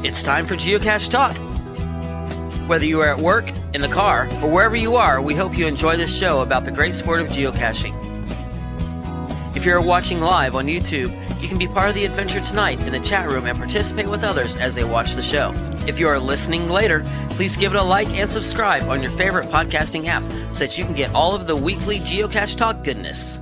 It's time for Geocache Talk. Whether you are at work, in the car, or wherever you are, we hope you enjoy this show about the great sport of geocaching. If you're watching live on YouTube, you can be part of the adventure tonight in the chat room and participate with others as they watch the show. If you are listening later, please give it a like and subscribe on your favorite podcasting app so that you can get all of the weekly Geocache Talk goodness.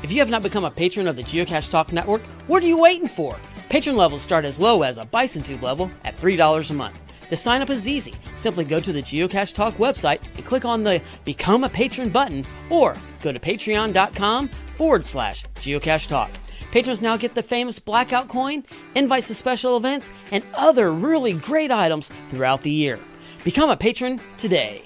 If you have not become a patron of the Geocache Talk Network, what are you waiting for? Patron levels start as low as a Bison Tube level at $3 a month. To sign up is easy. Simply go to the Geocache Talk website and click on the Become a Patron button, or go to patreon.com/Geocache Talk. Patrons now get the famous Blackout coin, invites to special events, and other really great items throughout the year. Become a patron today.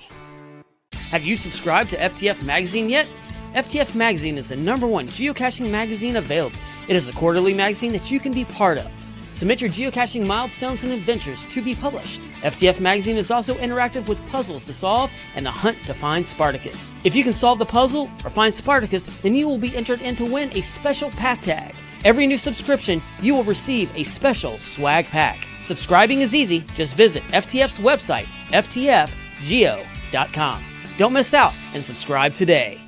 Have you subscribed to FTF Magazine yet? FTF Magazine is the #1 geocaching magazine available. It is a quarterly magazine that you can be part of. Submit your geocaching milestones and adventures to be published. FTF Magazine is also interactive with puzzles to solve and the hunt to find Spartacus. If you can solve the puzzle or find Spartacus, then you will be entered in to win a special pack tag. Every new subscription, you will receive a special swag pack. Subscribing is easy. Just visit FTF's website, ftfgeo.com. Don't miss out and subscribe today.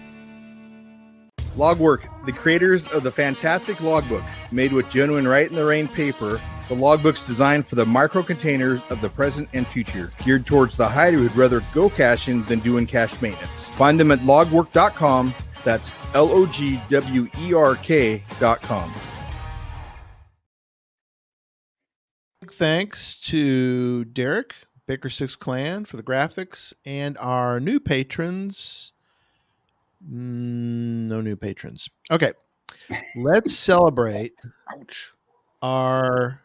Logwork, the creators of the fantastic logbooks made with genuine write-in-the-rain paper. The logbooks designed for the micro-containers of the present and future, geared towards the hider who'd rather go caching than doing cache maintenance. Find them at logwork.com. That's LOGWERK.com. Thanks to Derek, Baker 6 Clan, for the graphics, and our new patrons. No new patrons. Okay. Let's celebrate our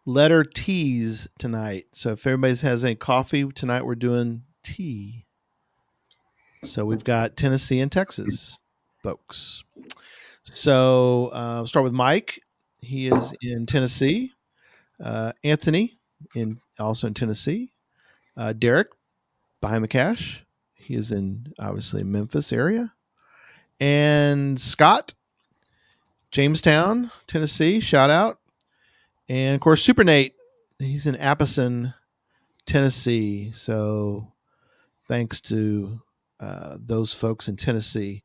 letter T's tonight. So if everybody has any coffee tonight, we're doing tea. So we've got Tennessee and Texas folks. So we'll start with Mike. He is in Tennessee. Anthony also in Tennessee. Derek behind the cache. He is in, obviously, Memphis area. And Scott, Jamestown, Tennessee, shout out. And, of course, Super Nate, he's in Appleton, Tennessee. So thanks to those folks in Tennessee.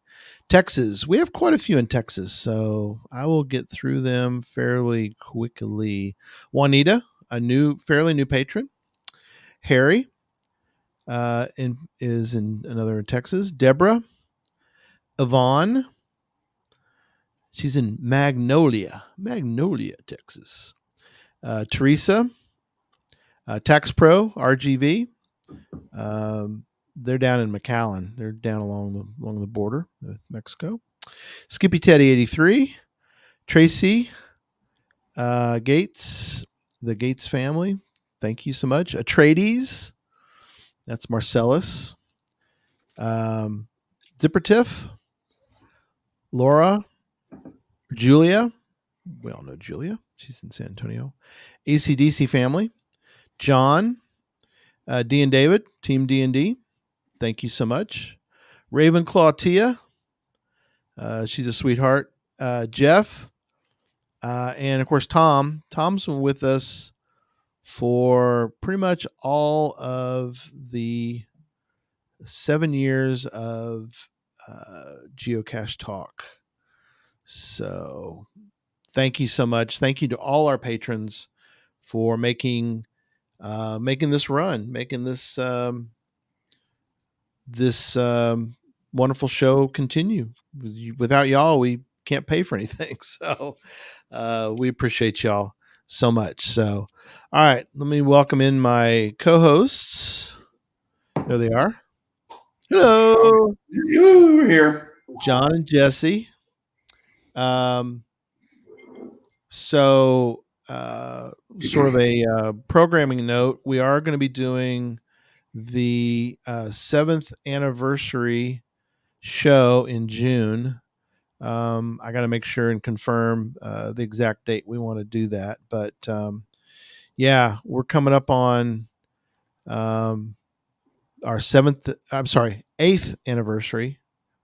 Texas, we have quite a few in Texas, so I will get through them fairly quickly. Juanita, fairly new patron. Harry. Is in another in Texas. Deborah, Yvonne, she's in Magnolia, Texas. Teresa, Tax Pro, RGV, they're down in McAllen. They're down along the border with Mexico. Skippy Teddy 83, Tracy, Gates, the Gates family. Thank you so much. Atreides. That's Marcellus. Zippertiff. Laura. Julia. We all know Julia. She's in San Antonio. ACDC family. John. D and David. Team D&D. Thank you so much. Ravenclaw Tia. She's a sweetheart. Jeff. And, of course, Tom. Tom's been with us for pretty much all of the 7 years of Geocache Talk. So thank you so much. Thank you to all our patrons for making this run, making this wonderful show continue. Without y'all, we can't pay for anything. So we appreciate y'all so much. So, all right, let me welcome in my co-hosts. There they are. Hello. We're here. John and Jesse. So sort of a programming note, we are going to be doing the 7th anniversary show in June. I got to make sure and confirm the exact date we want to do that. But yeah, we're coming up on our 8th anniversary.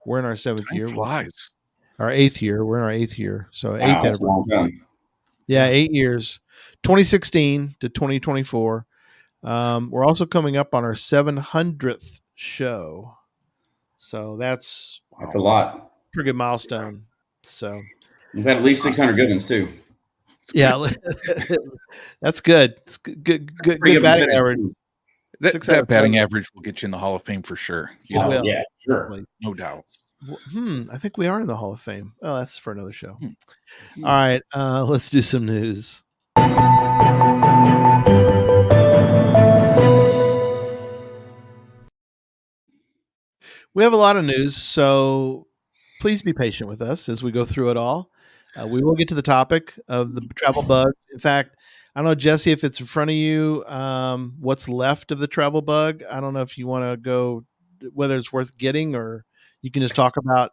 We're in our 7th year. Flies. Our 8th year. We're in our 8th year. So Wow, 8th that's a long anniversary. time. Yeah, 8 years, 2016 to 2024. We're also coming up on our 700th show, so that's That's a lot. a pretty good milestone. So We've had at least 600 good ones too. yeah, that's good. It's Pretty good batting percentage, average. too. That batting average will get you in the Hall of Fame for sure. You know, Well, yeah, sure. definitely. no doubt. I think we are in the Hall of Fame. Oh, that's for another show. Hmm. All right, let's do some news. We have a lot of news, so please be patient with us as we go through it all. We will get to the topic of the travel bugs. In fact, I don't know, Jesse, if it's in front of you, what's left of the travel bug. I don't know if you want to go, whether it's worth getting, or you can just talk about.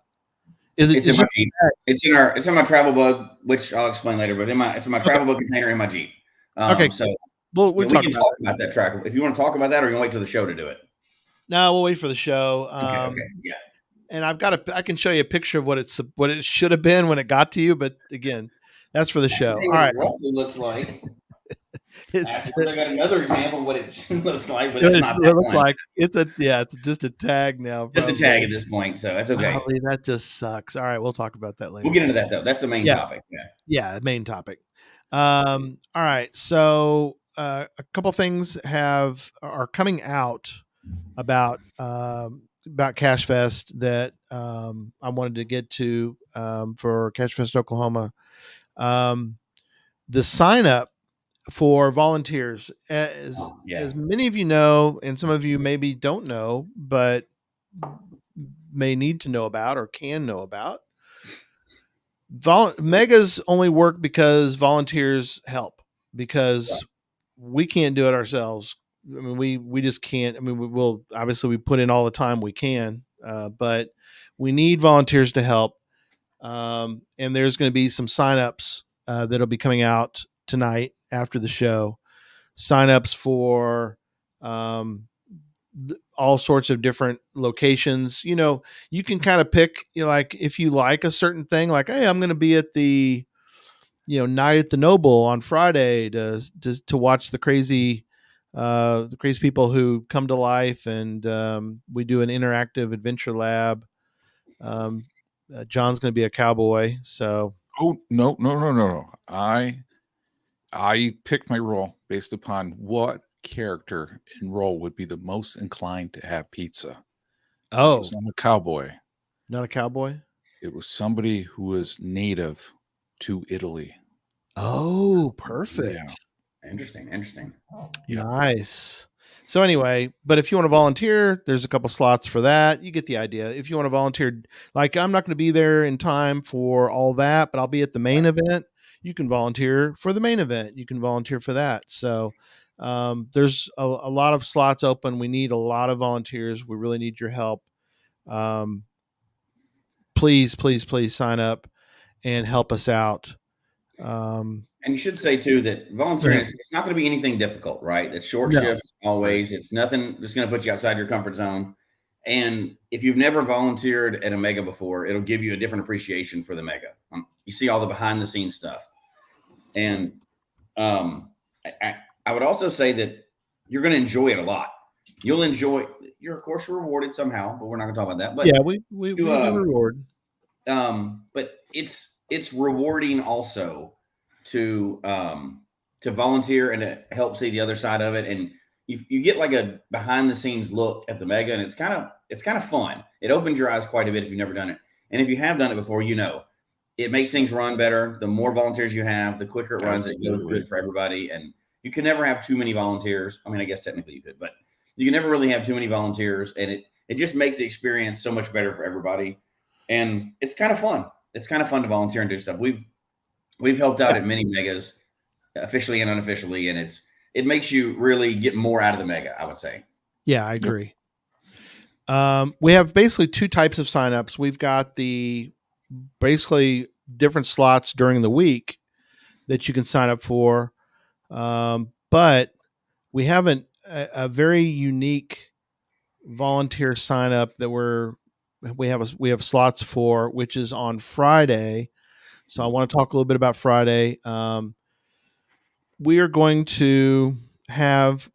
It's in my Jeep. It's in my travel bug, which I'll explain later. But it's in my travel bug container in my Jeep. Okay, So we'll we talk can talk about that trackable. If you want to talk about that, or you want to wait till the show to do it. No, we'll wait for the show. Okay. Yeah. And I can show you a picture of what it should have been when it got to you. But again, that's for the show. All right. It roughly looks like. I got another example of what it looks like, but it it's not. It looks like it's just a tag now. Just a tag at this point, so that's okay. Probably, that just sucks. All right, we'll talk about that later. We'll get into that though. That's the main topic. Yeah, main topic. All right, so a couple things are coming out about Cache Fest that I wanted to get to for Cache Fest Oklahoma. The sign up for volunteers, as many of you know, and some of you maybe don't know, but may need to know about or can know about. Megas only work because volunteers help, because we can't do it ourselves. I mean, we just can't. I mean, we put in all the time we can, but we need volunteers to help. And there's going to be some signups that'll be coming out tonight after the show. Signups for all sorts of different locations. You know, you can kind of pick, like, if you like a certain thing, like, hey, I'm going to be at the, Night at the Noble on Friday to watch the crazy people who come to life, and we do an interactive adventure lab. John's going to be a cowboy, so. Oh, no. I picked my role based upon what character and role would be the most inclined to have pizza. Oh, it was not a cowboy. Not a cowboy? It was somebody who was native to Italy. Oh, perfect. Yeah. Interesting. Yeah. Nice. So anyway, but if you want to volunteer, there's a couple slots for that. You get the idea. If you want to volunteer, like, I'm not going to be there in time for all that, but I'll be at the main event. You can volunteer for the main event. You can volunteer for that. So there's a lot of slots open. We need a lot of volunteers. We really need your help. Please sign up and help us out. And you should say too that volunteering, it's not going to be anything difficult, right? It's short shifts always. It's nothing that's going to put you outside your comfort zone. And if you've never volunteered at a mega before, it'll give you a different appreciation for the mega. You see all the behind the scenes stuff. And I would also say that you're going to enjoy it a lot. You'll enjoy. You're of course rewarded somehow, but we're not going to talk about that. But yeah, we reward. But it's rewarding also to volunteer and to help see the other side of it, and you get like a behind the scenes look at the mega, and it's kind of fun. It opens your eyes quite a bit if you've never done it, and if you have done it before, it makes things run better. The more volunteers you have, the quicker it runs. It goes good for everybody, and you can never have too many volunteers. I mean, I guess technically you could, but you can never really have too many volunteers, and it just makes the experience so much better for everybody, and it's kind of fun. It's kind of fun to volunteer and do stuff. We've helped out at many megas, officially and unofficially, and it makes you really get more out of the mega, I would say. Yeah, I agree. We have basically two types of signups. We've got the basically different slots during the week that you can sign up for, but we have a very unique volunteer sign up that we have slots for, which is on Friday. So I want to talk a little bit about Friday. we are going to have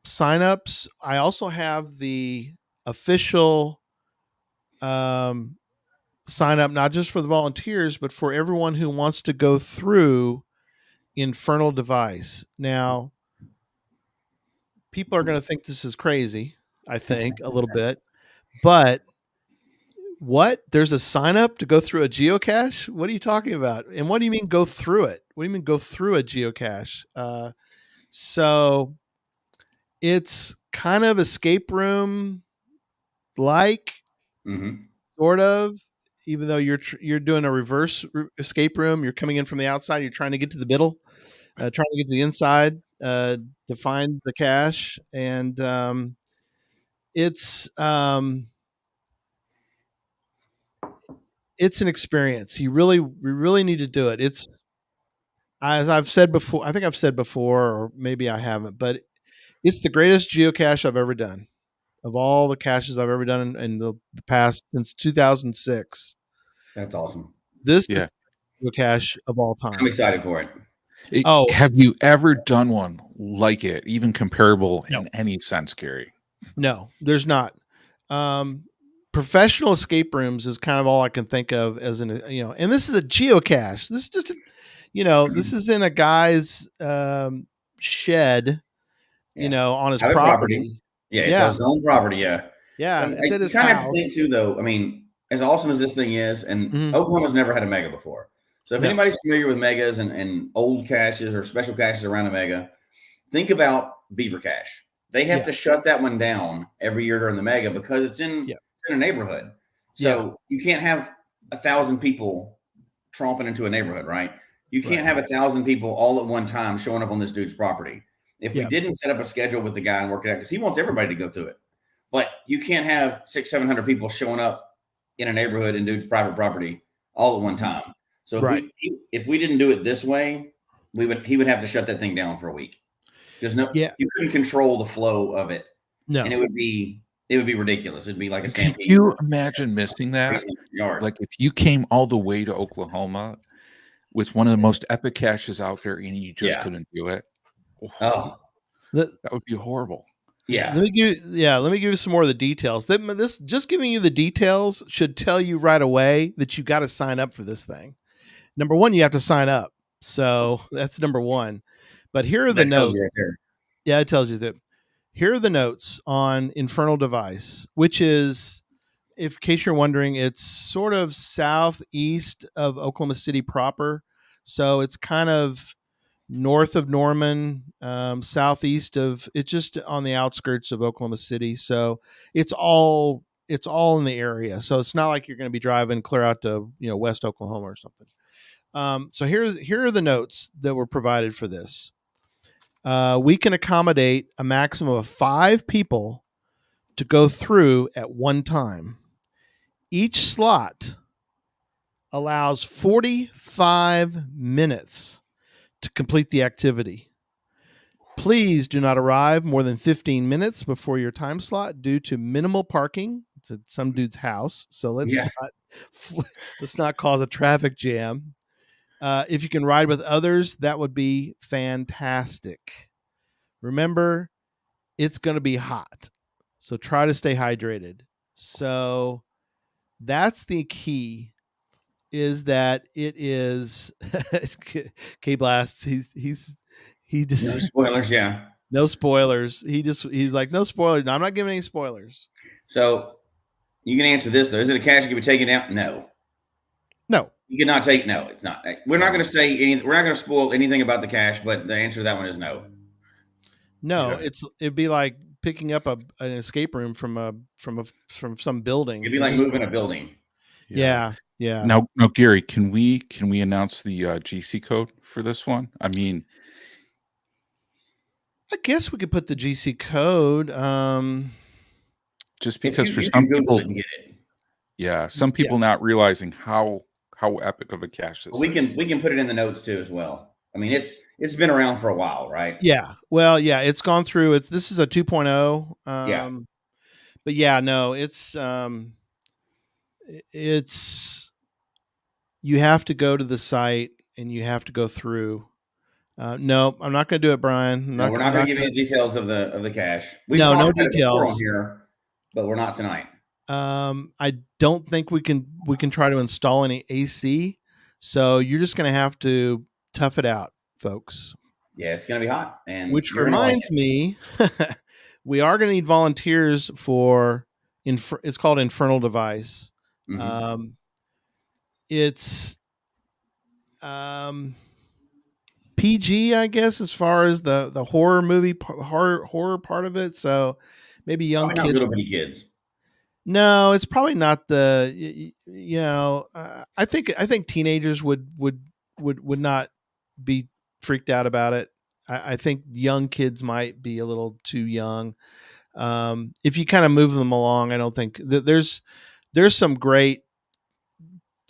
signups. I also have the official sign up, not just for the volunteers, but for everyone who wants to go through Infernal Device. Now, people are going to think this is crazy, I think, a little bit, but what? There's a sign up to go through a geocache? What are you talking about? And what do you mean go through it? What do you mean go through a geocache? So it's kind of escape room like, Mm-hmm. sort of, even though you're doing a reverse escape room. You're coming in from the outside. You're trying to get to the middle, trying to get to the inside to find the cache, and it's um, it's an experience. We really need to do it. It's, as I've said before. I think I've said before, or maybe I haven't, but it's the greatest geocache I've ever done. Of all the caches I've ever done in the past since 2006, That's awesome. this is Yeah. the geocache of all I'm time. excited for it. Have you ever done one like it, even comparable No. in any sense, Gary? No, there's not. Professional escape rooms is kind of all I can think of as an, and this is a geocache. This is just this is in a guy's shed, Yeah. on his Private property. Yeah, it's Yeah. his own property. Yeah. Yeah, And it's at you his kind of have to house. think too, though. I mean, as awesome as this thing is, and Mhm. Oklahoma's never had a mega before. So if No. anybody's familiar with megas and old caches or special caches around a mega, think about Beaver Cache. They have Yeah. to shut that one down every year during the mega because it's in a neighborhood. So you can't have 1,000 people tromping into a neighborhood, right? You can't have 1,000 people all at one time showing up on this dude's property. If we didn't set up a schedule with the guy and work it out, because he wants everybody to go through it. But you can't have 600-700 people showing up in a neighborhood and dude's private property all at one time. So if we didn't do it this way, he would have to shut that thing down for a week. Because you couldn't control the flow of it. No. And it would be ridiculous. It'd be like a stampede. Can you imagine missing that? Yard. Like if you came all the way to Oklahoma with one of the most epic caches out there and you just couldn't do it. Oh, that would be horrible. Yeah. Let me give you some more of the details. This just giving you the details should tell you right away that you got to sign up for this thing. Number one, you have to sign up. So that's number one. But here are the notes. Right there. Yeah, it tells you that. Here are the notes on Infernal Device, which is, in case you're wondering, it's sort of southeast of Oklahoma City proper. So it's kind of north of Norman, southeast of, it's just on the outskirts of Oklahoma City. So it's all in the area. So it's not like you're going to be driving clear out to, West Oklahoma or something. So here are the notes that were provided for this. We can accommodate a maximum of 5 people to go through at one time. Each slot allows 45 minutes to complete the activity. Please do not arrive more than 15 minutes before your time slot due to minimal parking. It's at some dude's house, so let's not cause a traffic jam. If you can ride with others, that would be fantastic. Remember, it's going to be hot, so try to stay hydrated. So that's the key, is that it is K-Blast. He just no spoilers. Yeah. No spoilers. He's like, no spoilers. No, I'm not giving any spoilers. So you can answer this though. Is it a cache that can be taken out? No. No. You cannot take. No, it's not. We're not going to say anything. We're not going to spoil anything about the cache, but the answer to that one is no. No, it'd be like picking up an escape room from some building. It'd be like moving a building. Yeah. Now, Gary, can we announce the GC code for this one? I mean, I guess we could put the GC code. Just because for some people, some people not realizing how epic of a cache this is. We can put it in the notes too as well. I mean, it's been around for a while, right? Yeah. Well, yeah, it's gone through. This is a 2.0. But yeah, no, it's you have to go to the site and you have to go through. No, I'm not going to do it, Brian. No, we're not going to give you the details of the cache. We've No, talked no about it before on details. here, but we're not tonight. I don't think we can try to install any AC. So you're just going to have to tough it out, folks. Yeah, it's going to be hot, and which you're reminds me, we are going to need volunteers for it's called Infernal Device. Mm-hmm. It's PG, I guess, as far as the horror movie horror part of it. So maybe young probably kids. Not little bitty kids. No, it's probably not the. I think teenagers would not be freaked out about it. I think young kids might be a little too young. If you kind of move them along, I don't think there's some great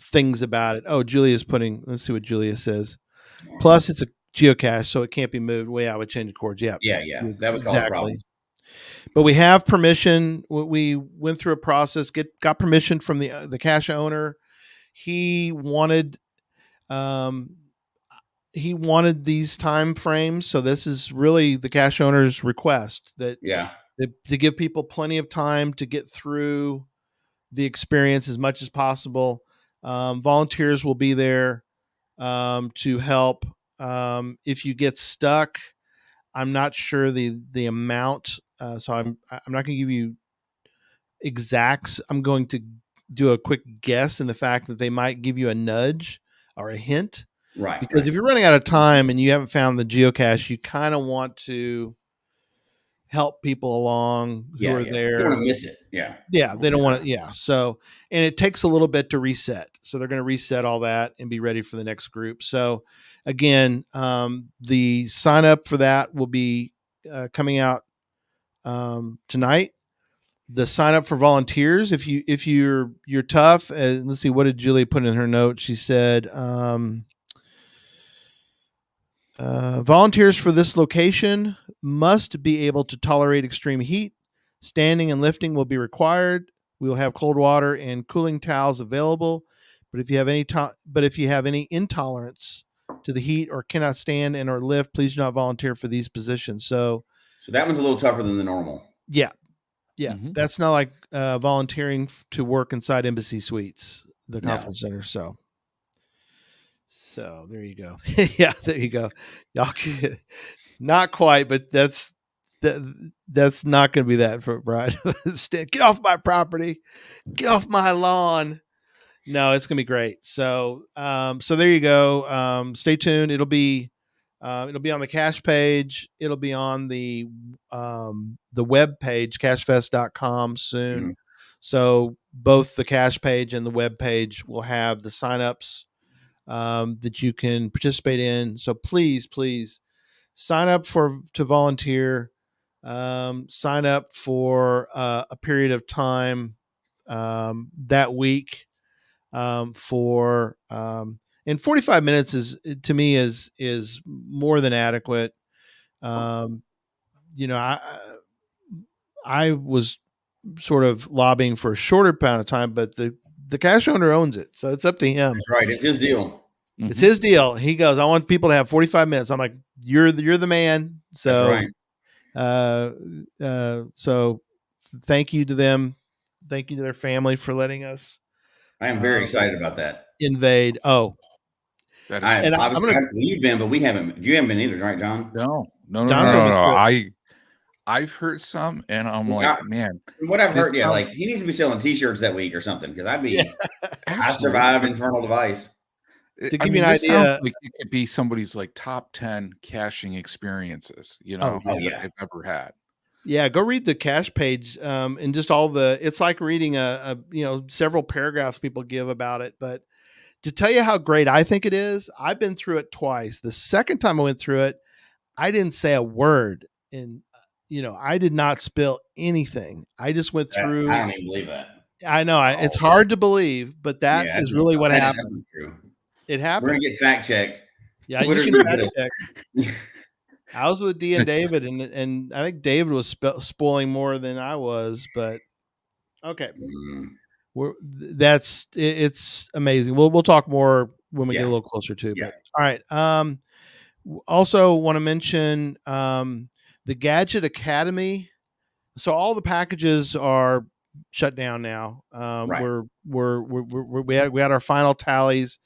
things about it. Oh, Julia's putting. Let's see what Julia says. Plus, it's a geocache, so it can't be moved. Way I would change the cords. Yeah, yeah, that would cause a problem. But we have permission. We went through a process. Got permission from the cache owner. He wanted these time frames, so this is really the cache owner's request that to give people plenty of time to get through the experience as much as possible. Volunteers will be there to help. If you get stuck, I'm not sure the amount, so I'm not going to give you exacts. I'm going to do a quick guess in the fact that they might give you a nudge or a hint. Right. Because if you're running out of time and you haven't found the geocache, you kind of want to help people along who are there. You don't want to miss it. Yeah. Yeah. They don't want to. Yeah. So, and it takes a little bit to reset. So they're going to reset all that and be ready for the next group. So again, the sign up for that will be coming out tonight. The sign up for volunteers, if you're tough, let's see, what did Julie put in her note? She said, volunteers for this location must be able to tolerate extreme heat. Standing and lifting will be required. We will have cold water and cooling towels available. But if you have any intolerance to the heat or cannot stand and or lift, please do not volunteer for these positions. So that one's a little tougher than the normal. Yeah. Yeah. Mm-hmm. That's not like volunteering to work inside Embassy Suites, the conference center. So there you go. Yeah, there you go. Y'all not quite, but that's not going to be that for Brian. Get off my property. Get off my lawn. No, it's going to be great. So there you go. Stay tuned. It'll be on the cache page. It'll be on the web page, cachefest.com soon. Mm-hmm. So both the cache page and the web page will have the signups that you can participate in. So please sign up to volunteer. Sign up for a period of time that week and 45 minutes is to me is more than adequate. I was sort of lobbying for a shorter amount of time, but the cache owner owns it, so it's up to him. That's right. It's his deal. It's his deal. He goes, I want people to have 45 minutes. I'm like, you're the man. So, that's right. So thank you to them. Thank you to their family for letting us. I am very excited about that. Invade. Oh, that is you've been, but you haven't been either, right, John? No. I've heard some, and I'm man. What I've heard, like he needs to be selling T-shirts that week or something, because I'd be. I survived Infernal Device. To give you an idea, like it could be somebody's like top 10 caching experiences, that they've ever had. Yeah, go read the cache page, and just all it's like reading a several paragraphs people give about it. But to tell you how great I think it is, I've been through it twice. The second time I went through it, I didn't say a word, and I did not spill anything. I just went through. I don't even believe that. I know it's hard to believe, but that is really what happened. True. It happened. We're gonna get fact checked. Yeah, you can fact check. I was with D and David, and I think David was spoiling more than I was, but okay. It's amazing. We'll talk more when we get a little closer to. But all right, Also want to mention the Gadget Academy. So all the packages are shut down now. Right. We had our final tallies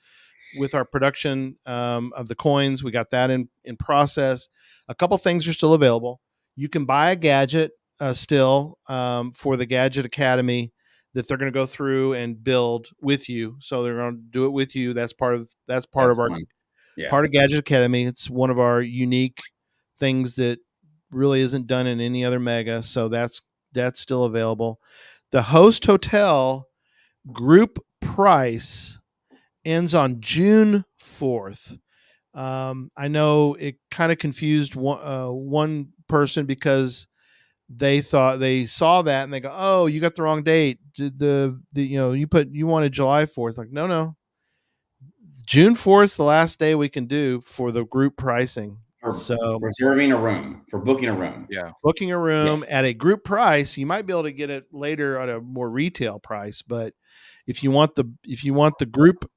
with our production of the coins. We got that in process. A couple things are still available. You can buy a gadget still for the Gadget Academy that they're going to go through and build with you. So they're going to do it with you. That's part of our fun. Yeah. part of Gadget Academy. It's one of our unique things that really isn't done in any other mega. So that's still available. The host hotel group price ends on June 4th. I know it kind of confused one person because they thought they saw that and they go, "Oh, you got the wrong date. You wanted July 4th." Like, no, June 4th, the last day we can do for the group pricing. For reserving a room, for booking a room. Yeah. Booking a room at a group price, you might be able to get it later at a more retail price, but if you want the group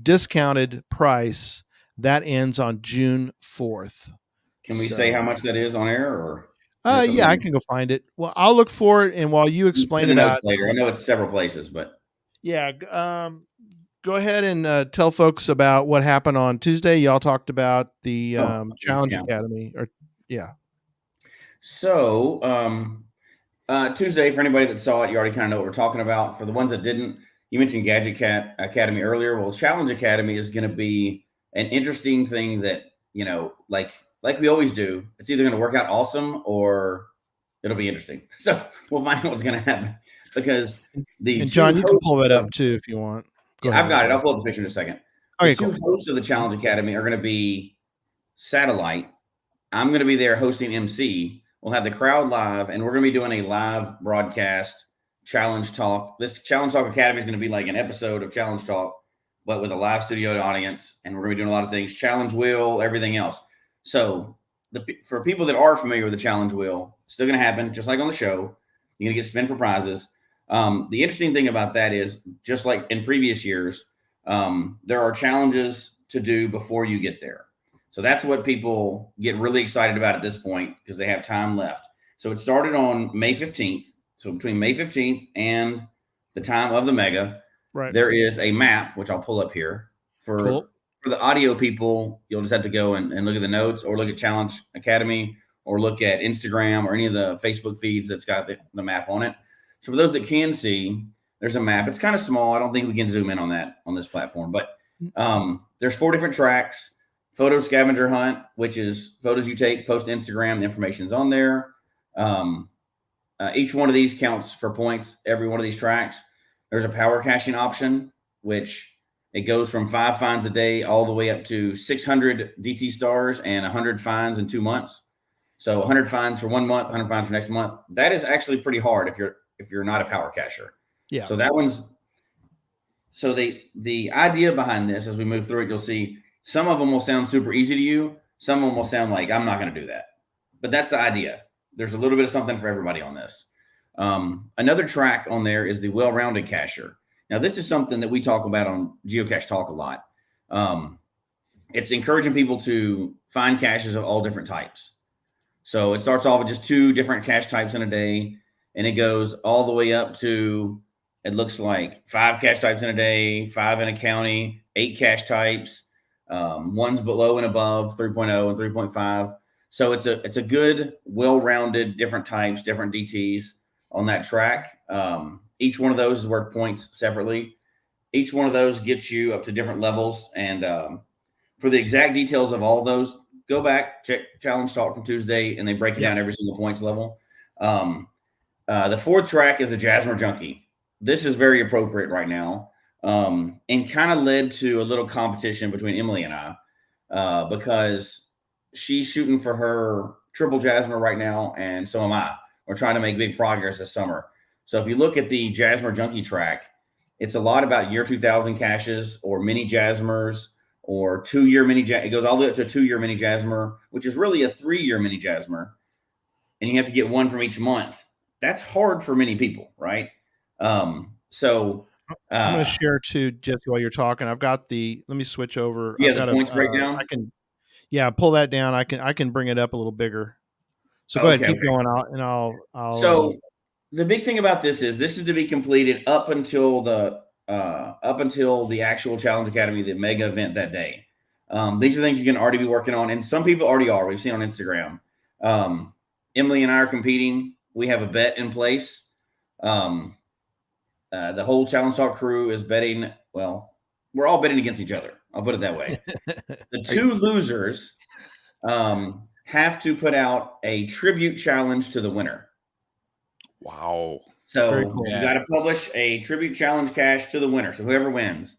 discounted price, that ends on June 4th. Can we say how much that is on air, or? Yeah, I can go find it. Well, I'll look for it, and while you explain the about notes later, I know it's several places, but yeah, go ahead and tell folks about what happened on Tuesday. Y'all talked about the Challenge Academy, or yeah. So Tuesday, for anybody that saw it, you already kind of know what we're talking about. For the ones that didn't, you mentioned Gadget Academy earlier. Well, Challenge Academy is going to be an interesting thing that, like we always do. It's either going to work out awesome or it'll be interesting. So we'll find out what's going to happen, because and John, you can pull that up too if you want. I've got it. I'll pull up the picture in a second. Okay, the two hosts of the Challenge Academy are going to be satellite. I'm going to be there hosting MC. We'll have the crowd live, and we're going to be doing a live broadcast Challenge Talk. This Challenge Talk Academy is going to be like an episode of Challenge Talk, but with a live studio audience, and we're going to be doing a lot of things, Challenge Wheel, everything else. So for people that are familiar with the Challenge Wheel, it's still going to happen, just like on the show. You're going to get spin for prizes. The interesting thing about that is, just like in previous years, there are challenges to do before you get there. So that's what people get really excited about at this point, because they have time left. So it started on May 15th. So between May 15th and the time of the mega, there is a map, which I'll pull up here. For the audio people, you'll just have to go and look at the notes, or look at Challenge Academy, or look at Instagram or any of the Facebook feeds that's got the map on it. So for those that can see, there's a map. It's kind of small. I don't think we can zoom in on that on this platform, but there's 4 different tracks. Photo scavenger hunt, which is photos you take, post to Instagram. The information's on there. Each one of these counts for points. Every one of these tracks. There's a power caching option, which it goes from 5 finds a day all the way up to 600 DT stars and 100 finds in 2 months. So 100 finds for 1 month, 100 finds for next month. That is actually pretty hard if you're not a power cacher. Yeah. So that one's. So the idea behind this, as we move through it, you'll see. Some of them will sound super easy to you. Some of them will sound like, I'm not going to do that. But that's the idea. There's a little bit of something for everybody on this. Another track on there is the well-rounded cacher. Now, this is something that we talk about on Geocache Talk a lot. It's encouraging people to find caches of all different types. So it starts off with just 2 different cache types in a day, and it goes all the way up to, it looks like 5 cache types in a day, 5 in a county, 8 cache types. One's below and above 3.0 and 3.5. So it's a good, well-rounded, different types, different DTs on that track. Each one of those is worth points separately. Each one of those gets you up to different levels. And for the exact details of all of those, go back, check Challenge Talk from Tuesday, and they break it down every single points level. The 4th track is the Jasmer Junkie. This is very appropriate right now. And kind of led to a little competition between Emily and I, because she's shooting for her triple Jasmer right now, and so am I. We're trying to make big progress this summer. So if you look at the Jasmer Junkie track, it's a lot about year 2000 caches, or mini Jasmers, or 2-year mini. It goes all the way up to a 2-year mini Jasmer, which is really a 3-year mini Jasmer, and you have to get one from each month. That's hard for many people, right? So. I'm going to share too, Jesse, while you're talking. I've got let me switch over. Yeah, I've got the points breakdown. Yeah, pull that down. I can bring it up a little bigger. So go ahead, keep going. I'll. So the big thing about this is to be completed up until the actual Challenge Academy, the mega event that day. These are things you can already be working on, and some people already are. We've seen on Instagram. Emily and I are competing. We have a bet in place. The whole Challenge Talk crew is betting. Well, we're all betting against each other. I'll put it that way. The two losers have to put out a tribute challenge to the winner. Wow. So cool. You got to publish a tribute challenge cache to the winner. So whoever wins.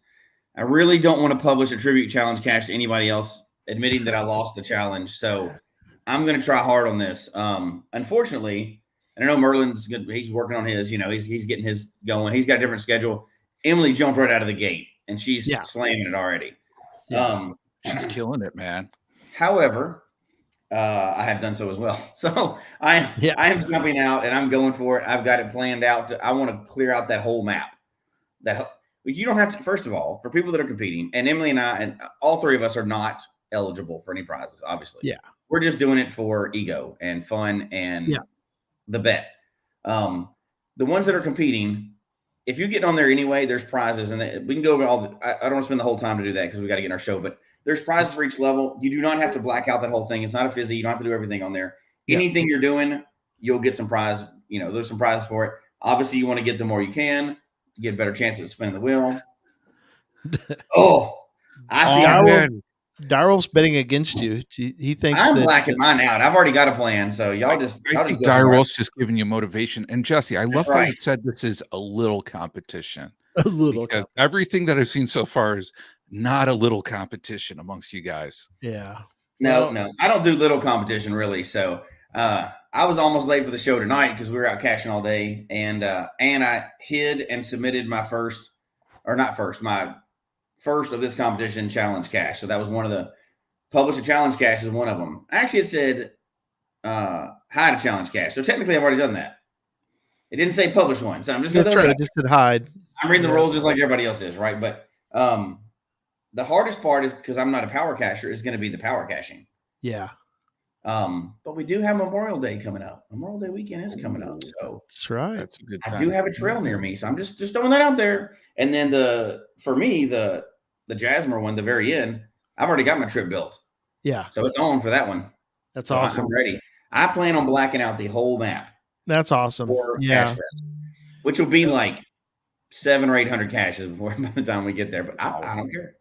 I really don't want to publish a tribute challenge cache to anybody else, admitting that I lost the challenge. So I'm going to try hard on this. Unfortunately, and I know Merlin's good. He's working on his, he's getting his going. He's got a different schedule. Emily jumped right out of the gate and she's slamming it already. She's killing it, man. However, I have done so as well. So I am jumping out and I'm going for it. I've got it planned out. I want to clear out that whole map. You don't have to, first of all, for people that are competing, and Emily and I, and all three of us are not eligible for any prizes, obviously. Yeah. We're just doing it for ego and fun and the bet. The ones that are competing, if you get on there anyway, there's prizes, and we can go over all I don't want to spend the whole time to do that because we got to get in our show, but there's prizes for each level. You do not have to black out that whole thing. It's not a fizzy. You don't have to do everything on there. Anything you're doing, you'll get some prize. There's some prizes for it. Obviously, you want to get the more you can. You get a better chance at spinning the wheel. I see. Daryl's betting against you. He thinks I'm blacking mine out. I've already got a plan, so y'all just. I think Daryl's just giving you motivation. And Jesse, I love how you said this is a little competition. A little, because everything that I've seen so far is not a little competition amongst you guys. Yeah. No, I don't do little competition really. So I was almost late for the show tonight because we were out caching all day, and I hid and submitted my first of this competition challenge cache. So that was one of the publish a challenge cache is one of them. Actually, it said hide a challenge cache. So technically, I've already done that. It didn't say publish one, so I'm just going to. It just said hide. I'm reading the rules just like everybody else is, right? But the hardest part is because I'm not a power cacher is going to be the power caching. Yeah. But we do have Memorial Day coming up. Memorial Day weekend is coming up. So that's right. That's a good time. I do have a trail near me. So I'm just throwing that out there. And then the Jasmer one, the very end, I've already got my trip built. Yeah. So it's on for that one. That's awesome. I'm ready. I plan on blacking out the whole map. That's awesome. Cache Fest, which will be like 700 or 800 caches by the time we get there. But I don't care.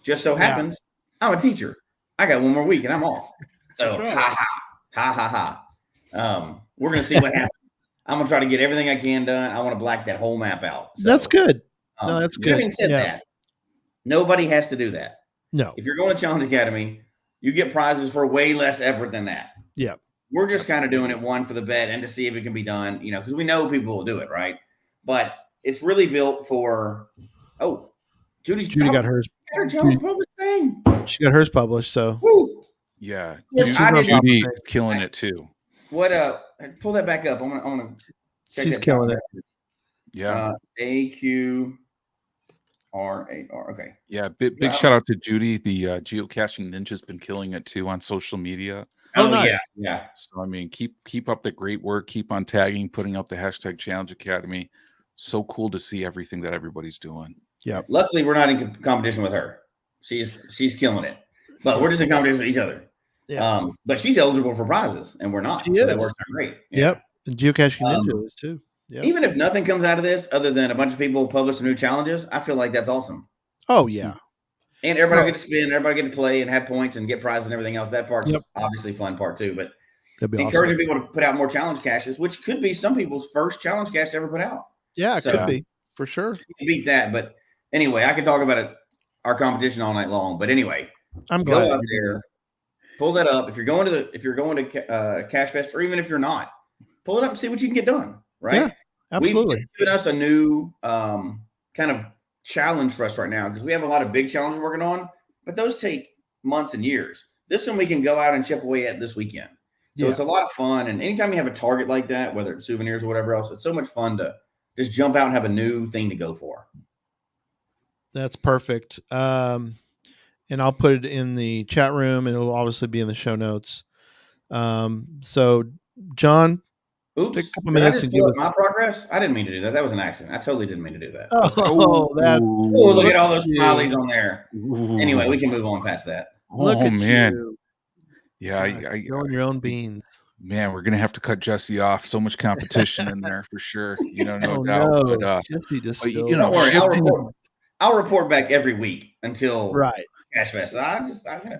Just so happens I'm a teacher. I got one more week and I'm off. So ha. We're gonna see what happens. I'm gonna try to get everything I can done. I want to black that whole map out. So, that's good. No, that's good. Having said that, nobody has to do that. No. If you're going to Challenge Academy, you get prizes for way less effort than that. Yeah. We're just kind of doing it one for the bet and to see if it can be done, because we know people will do it, right? But it's really built for. Oh, Judy got hers. She got hers published. So. Woo. Yeah, Judy is killing it too. What? Pull that back up. I'm gonna. She's killing it. Yeah. AQRAR. Okay. Yeah. Big shout out to Judy. The geocaching ninja's been killing it too on social media. Oh nice. Yeah. So I mean, keep up the great work. Keep on tagging, putting up the hashtag Challenge Academy. So cool to see everything that everybody's doing. Yeah. Luckily, we're not in competition with her. She's killing it. But we're just in competition with each other. Yeah. But she's eligible for prizes, and we're not. So that works out great. Yeah. Yep. And Geocaching Ninja is too. Yep. Even if nothing comes out of this, other than a bunch of people publish some new challenges, I feel like that's awesome. Oh yeah. And everybody get to spin, everybody get to play and have points and get prizes and everything else. That part's obviously fun part too. But encouraging people to put out more challenge caches, which could be some people's first challenge cache to ever put out. Yeah, it could be for sure. You can beat that, but anyway, I could talk about our competition all night long. But anyway, I'm glad. Go out there, pull that up. If you're going to Cache Fest, or even if you're not, pull it up and see what you can get done. Right? Yeah, absolutely. We've given us a new kind of challenge for us right now because we have a lot of big challenges working on, but those take months and years. This one we can go out and chip away at this weekend. So it's a lot of fun. And anytime you have a target like that, whether it's souvenirs or whatever else, it's so much fun to just jump out and have a new thing to go for. That's perfect. and I'll put it in the chat room, and it'll obviously be in the show notes. So, John, Oops. take a couple Did I minutes just and give pull up us. my progress? I didn't mean to do that. That was an accident. I totally didn't mean to do that. Oh, that Oh, look at all those you. smileys on there. Ooh. Anyway, we can move on past that. Look Oh at man, you. yeah, Gosh, growing your own beans. man, we're gonna have to cut Jesse off. So much competition in there for sure. No Oh doubt. no, But Jesse just but, spilled. Don't worry. shifting. I'll report back every week until Right. Cache Fest.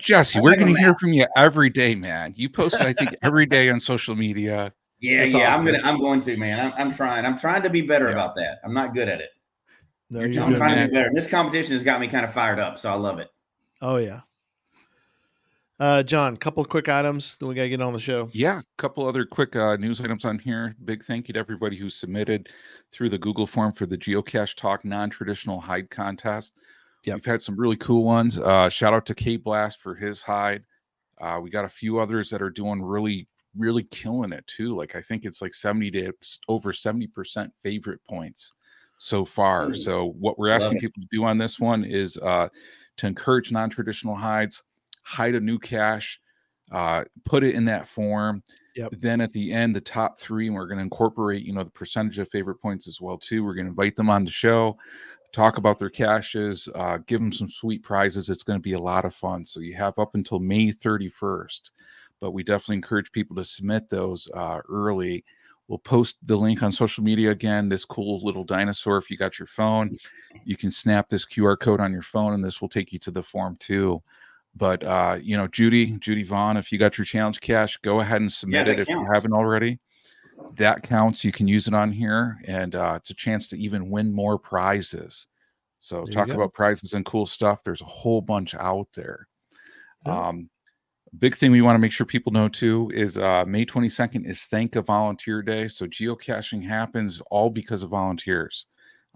Jesse, we're going to hear from you every day, man. You post, I think, every day on social media. Yeah, That's yeah. awesome. I'm going to, man. I'm trying. I'm trying to be better about that. I'm not good at it. No, You're you're I'm doing doing trying it, to be better. This competition has got me kind of fired up, so I love it. Oh yeah. John, couple of quick items. Then we got to get on the show. Yeah, a couple other quick news items on here. Big thank you to everybody who submitted through the Google form for the Geocache Talk non-traditional hide contest. Yep. We've had some really cool ones. Shout out to K-Blast for his hide. We got a few others that are doing really, really killing it too. Like I think it's like 70 to over 70% favorite points so far. Ooh, so what we're asking people to do on this one is to encourage non-traditional hides, hide a new cache, put it in that form. Yep. Then at the end, the top three, and we're going to incorporate, the percentage of favorite points as well too. We're going to invite them on the show, talk about their caches, give them some sweet prizes. It's going to be a lot of fun. So you have up until May 31st, but we definitely encourage people to submit those early. We'll post the link on social media again, this cool little dinosaur. If you got your phone, you can snap this QR code on your phone and this will take you to the form too. But, Judy Vaughn, if you got your challenge cache, go ahead and submit it if you haven't already. That counts. You can use it on here, and it's a chance to even win more prizes. So talk about prizes and cool stuff. There's a whole bunch out there. Yeah. Big thing we want to make sure people know too is May 22nd is Thank a Volunteer Day. So geocaching happens all because of volunteers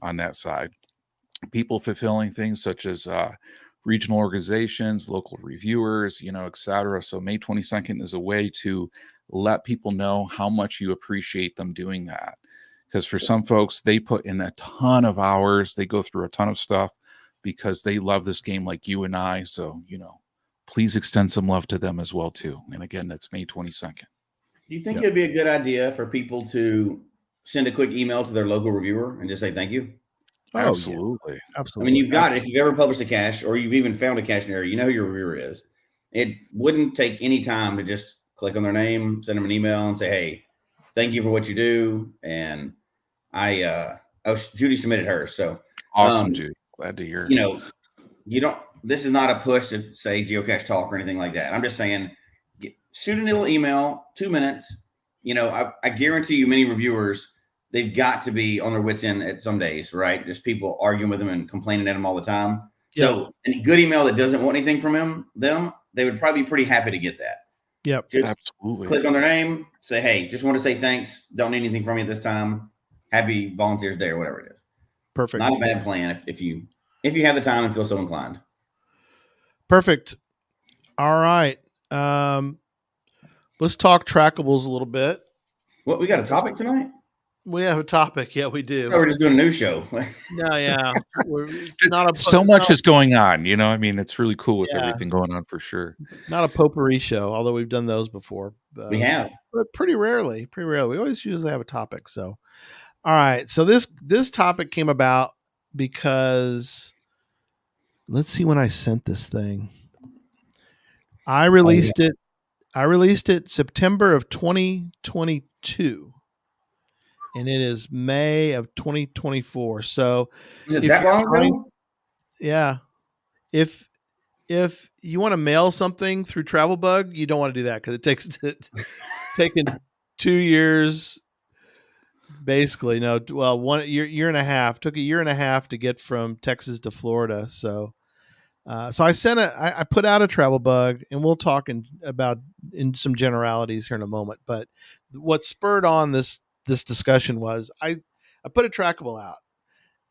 on that side. People fulfilling things such as regional organizations, local reviewers, et cetera. So May 22nd is a way to let people know how much you appreciate them doing that. Because for some folks, they put in a ton of hours. They go through a ton of stuff because they love this game like you and I. So, please extend some love to them as well, too. And again, that's May 22nd. Do you think it'd be a good idea for people to send a quick email to their local reviewer and just say thank you? Oh, absolutely. Yeah. Absolutely. I mean, if you've ever published a cache or you've even found a cache in an area, you know who your reviewer is. It wouldn't take any time to just click on their name, send them an email and say, hey, thank you for what you do. And Judy submitted hers. So awesome, Judy. Glad to hear. This is not a push to say Geocache Talk or anything like that. I'm just saying, shoot a little email, 2 minutes. I guarantee you many reviewers, they've got to be on their wits end at some days, right? Just people arguing with them and complaining at them all the time. Yep. So any good email that doesn't want anything from them, they would probably be pretty happy to get that. Yep. Just absolutely. Click on their name, say, hey, just want to say thanks. Don't need anything from you at this time. Happy Volunteers Day or whatever it is. Perfect. Not a bad plan if you have the time and feel so inclined. Perfect. All right. Let's talk trackables a little bit. What, we got a topic tonight? We have a topic. Yeah, we do. Oh, we're just doing a news show. No, yeah. So much is going on, it's really cool with everything going on for sure. Not a potpourri show, although we've done those before. We have. But pretty rarely. We always usually have a topic. So, all right. So this topic came about because let's see when I sent this thing. I released it September of 2022. And it is May of 2024. So is it that long ago? Yeah. If you want to mail something through Travel Bug, you don't want to do that because it takes taken 2 years. Basically, no. Well, 1 year and a half. Took a year and a half to get from Texas to Florida. So I put out a Travel Bug, and we'll talk about some generalities here in a moment. But what spurred on this discussion was I put a Trackable out,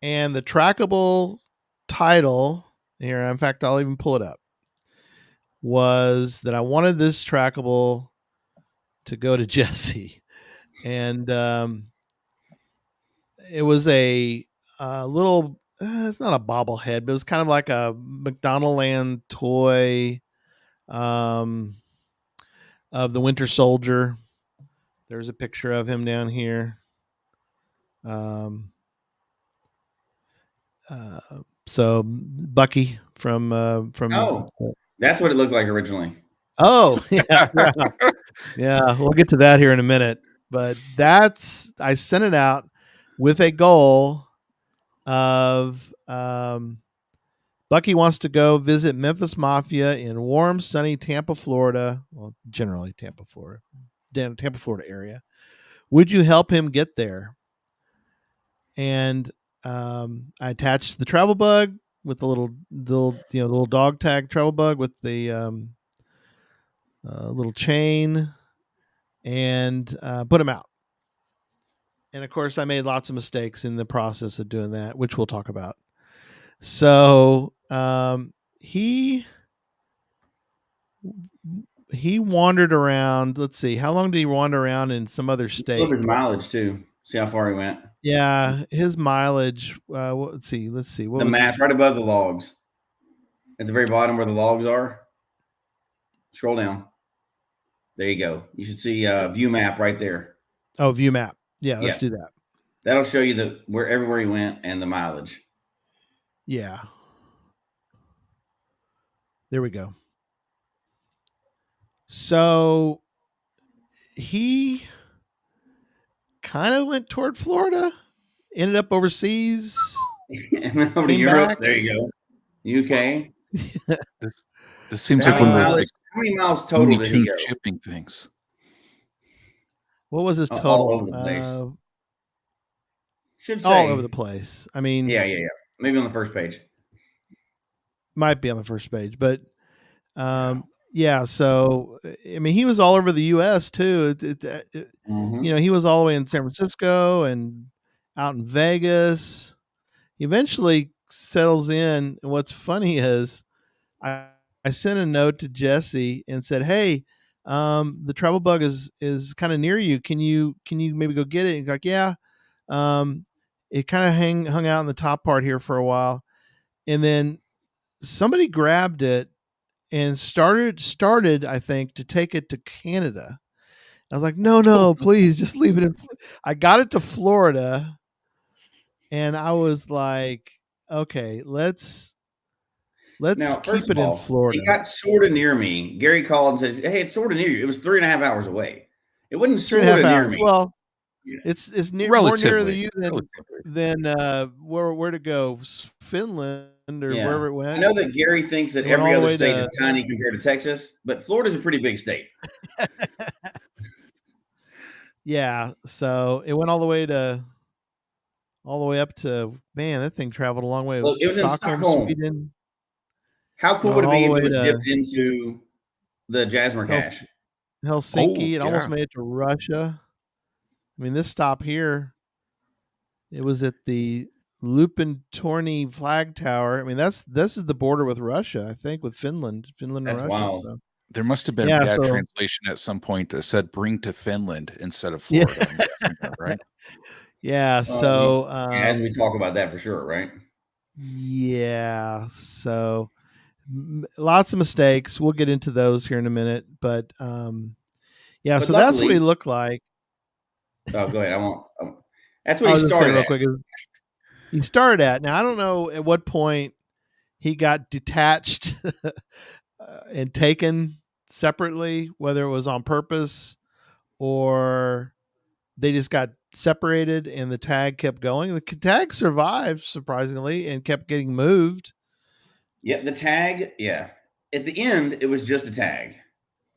and the Trackable title here, in fact, I'll even pull it up, was that I wanted this Trackable to go to Jesse. And it was a little it's not a bobblehead, but it was kind of like a McDonaldland toy of the Winter Soldier. There's a picture of him down here. So Bucky from Oh, that's what it looked like originally. Oh, yeah, yeah. We'll get to that here in a minute. But I sent it out with a goal of Bucky wants to go visit Memphis Mafia in warm, sunny Tampa, Florida. Well, generally Tampa, Florida, Tampa, Florida area. Would you help him get there? And I attached the travel bug with the little dog tag travel bug with the little chain, and put him out. And of course, I made lots of mistakes in the process of doing that, which we'll talk about. So he wandered around. Let's see, how long did he wander around in some other state? Look at his mileage too. See how far he went. Yeah, his mileage. Let's see. What the was map right above the logs, at the very bottom where the logs are? Scroll down. There you go. You should see view map right there. Oh, view map. Yeah, let's do that. That'll show you everywhere he went and the mileage. Yeah. There we go. So he kind of went toward Florida, ended up overseas. Over to Europe. Back. There you go. UK. This seems like one of the how many miles total did he go? Shipping things. What was his total? All over the place. Should say all over the place. I mean, yeah. Maybe on the first page. Might be on the first page, but yeah. So I mean, he was all over the U.S. too. Mm-hmm. You know, he was all the way in San Francisco and out in Vegas. He eventually settles in. And what's funny is, I sent a note to Jesse and said, "Hey, the travel bug is kind of near you. Can you maybe go get it?" And he's like, "Yeah." It kind of hung out in the top part here for a while, and then somebody grabbed it and started I think to take it to Canada. I was like, no, please just leave it. I got it to Florida, and I was like, okay, let's now, keep it in Florida. It got sort of near me. Gary called and says, "Hey, it's sort of near you." It was 3.5 hours away. It wasn't sort of near me. Well, it's more near to you than where to go, Finland or wherever it went. I know that Gary thinks that every other state is tiny compared to Texas, but Florida's a pretty big state. Yeah, so it went all the way up to, man, that thing traveled a long way. Look, it was Stockholm, in Stockholm. Sweden. How cool would it be if it was dipped into the Jasmer cache? Helsinki. It almost made it to Russia. I mean, this stop here, it was at the Lupentorni flag tower. I mean, this is the border with Russia, I think, with Finland and That's Russia. Wild. So. There must have been a bad translation at some point that said "bring to Finland" instead of Florida. Yeah. Right? Yeah. So as we talk about that for sure, right? Yeah. So lots of mistakes. We'll get into those here in a minute, but yeah. But so luckily, that's what he looked like. Oh, go ahead. That's what he started real quick. He started at. Now I don't know at what point he got detached and taken separately, whether it was on purpose or they just got separated and the tag kept going. The tag survived surprisingly and kept getting moved. Yeah, the tag. Yeah, at the end it was just a tag.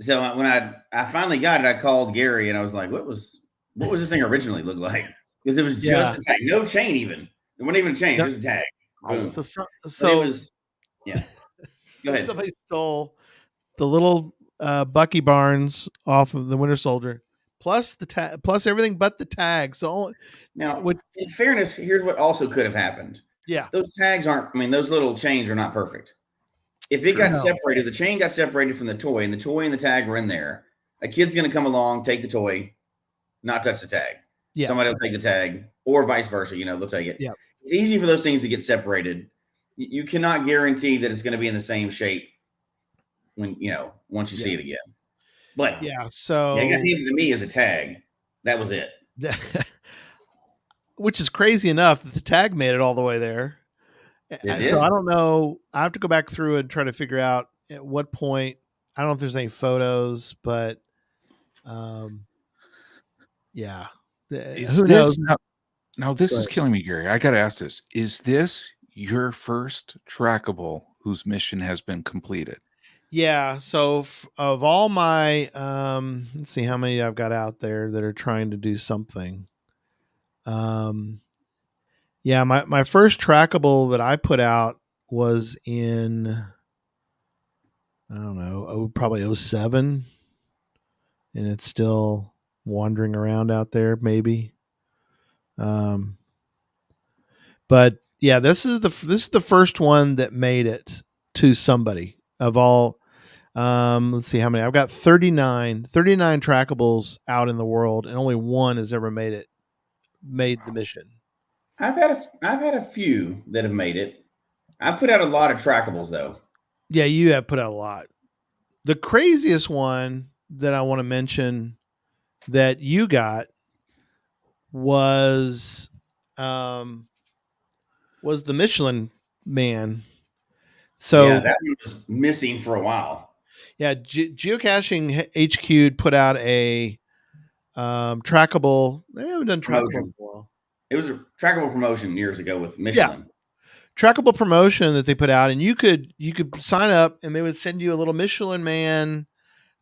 So when I finally got it, I called Gary and I was like, "What was this thing originally look like?" Because it was just a tag, no chain even. It wasn't even a chain, just a tag. Boom. So it was, yeah. Go ahead. Somebody stole the little Bucky Barnes off of the Winter Soldier, plus the tag, plus everything but the tag. So now, in fairness, here's what also could have happened. Yeah, those tags aren't. I mean, those little chains are not perfect. If it got separated, the chain got separated from the toy, and the toy and the tag were in there. A kid's going to come along, take the toy, not touch the tag. Yeah. Somebody will take the tag, or vice versa. They'll take it. Yeah. it's easy for those things to get separated. You cannot guarantee that it's going to be in the same shape when once you see it again. But Yeah, so it got handed to me as a tag. That was it. Which is crazy enough that the tag made it all the way there. It So did. I don't know. I have to go back through and try to figure out at what point. I don't know if there's any photos, but yeah. Who knows? Now this Go is ahead. killing me, Gary. I got to ask this: is this your first trackable whose mission has been completed? Yeah. So of all my, let's see how many I've got out there that are trying to do something. Yeah, my first trackable that I put out was in, I don't know, probably 07, and it's still wandering around out there, maybe. But yeah, this is the first one that made it to somebody of all. Let's see how many. I've got 39 trackables out in the world, and only one has ever made the mission. I've had a few that have made it. I put out a lot of trackables though. Yeah, you have put out a lot. The craziest one that I want to mention that you got was the Michelin Man. So yeah, that one was missing for a while. Yeah, Geocaching HQ put out a trackable. They haven't done trackable Promotion. for a while. It was a trackable promotion years ago with Michelin. Trackable promotion that they put out, and you could sign up, and they would send you a little Michelin Man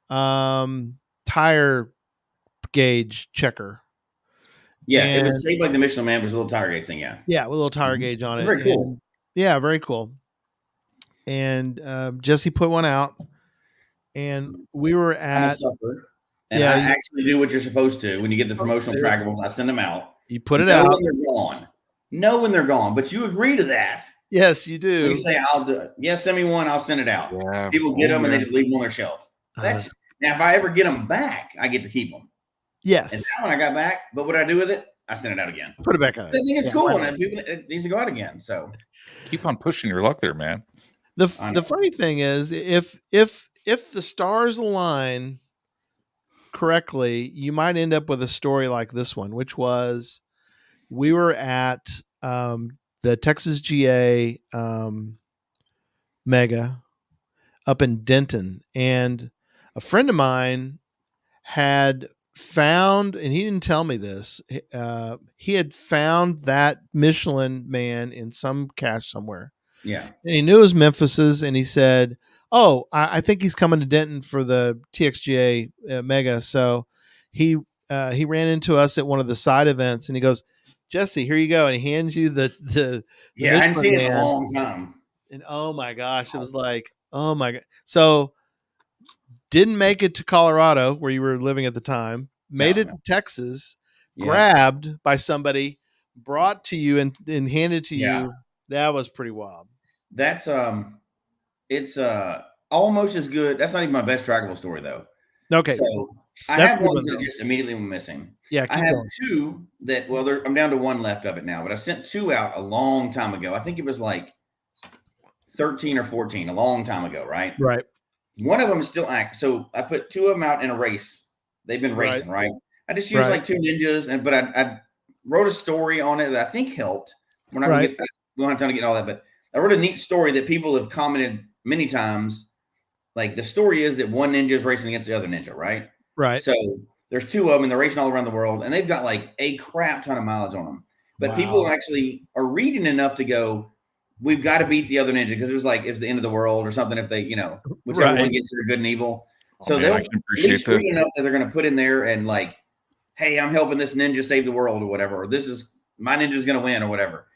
tire gauge checker. Yeah, it was shaped like the Michelin Man, was a little tire gauge thing. Yeah, with a little tire gauge on it. Very cool. Yeah, very cool. And Jesse put one out, and we were I'm a at. sucker, and I actually do what you're supposed to when you get the promotional trackables. I send them out. You put it out. When they're gone. Know when they're gone, but you agree to that. Yes, you do. When you say, "I'll do it." Yes, send me one. I'll send it out. Yeah. People get them and they just leave them on their shelf. That's now. If I ever get them back, I get to keep them. Yes. And that one I got back, but what I do with it, I send it out again. Put it back on. I think it's cool, and it needs to go out again. So keep on pushing your luck there, man. The funny thing is, if the stars align correctly, you might end up with a story like this one, which was we were at the Texas GA Mega up in Denton, and a friend of mine had found, and he didn't tell me this, he had found that Michelin Man in some cache somewhere. Yeah. And he knew it was Memphis's, and he said, "Oh, I think he's coming to Denton for the TXGA Mega." So he ran into us at one of the side events, and he goes, "Jesse, here you go," and he hands you the I hadn't seen it in a long time. And oh my gosh, it was like, oh my god. So didn't make it to Colorado where you were living at the time. Made it to Texas, grabbed by somebody, brought to you and handed to you. That was pretty wild. That's it's almost as good. That's not even my best trackable story though. Okay. So I have one that just immediately went missing. Yeah, I have two that I'm down to one left of it now, but I sent two out a long time ago. I think it was like 13 or 14, a long time ago, right? Right. One of them is still active. So I put two of them out in a race. They've been racing, right? I just used like two ninjas, but I wrote a story on it that I think helped. We're not going to get, we don't have time to get all that, but I wrote a neat story that people have commented many times. Like the story is that one ninja is racing against the other ninja, right? Right. So there's two of them and they're racing all around the world and they've got like a crap ton of mileage on them. But people actually are reading enough to go, we've got to beat the other ninja because it was like it's the end of the world or something if they, whichever one gets there, good and evil. So they'll at least read enough that they're going to put in there and like, hey, I'm helping this ninja save the world or whatever. Or this is my ninja's going to win or whatever.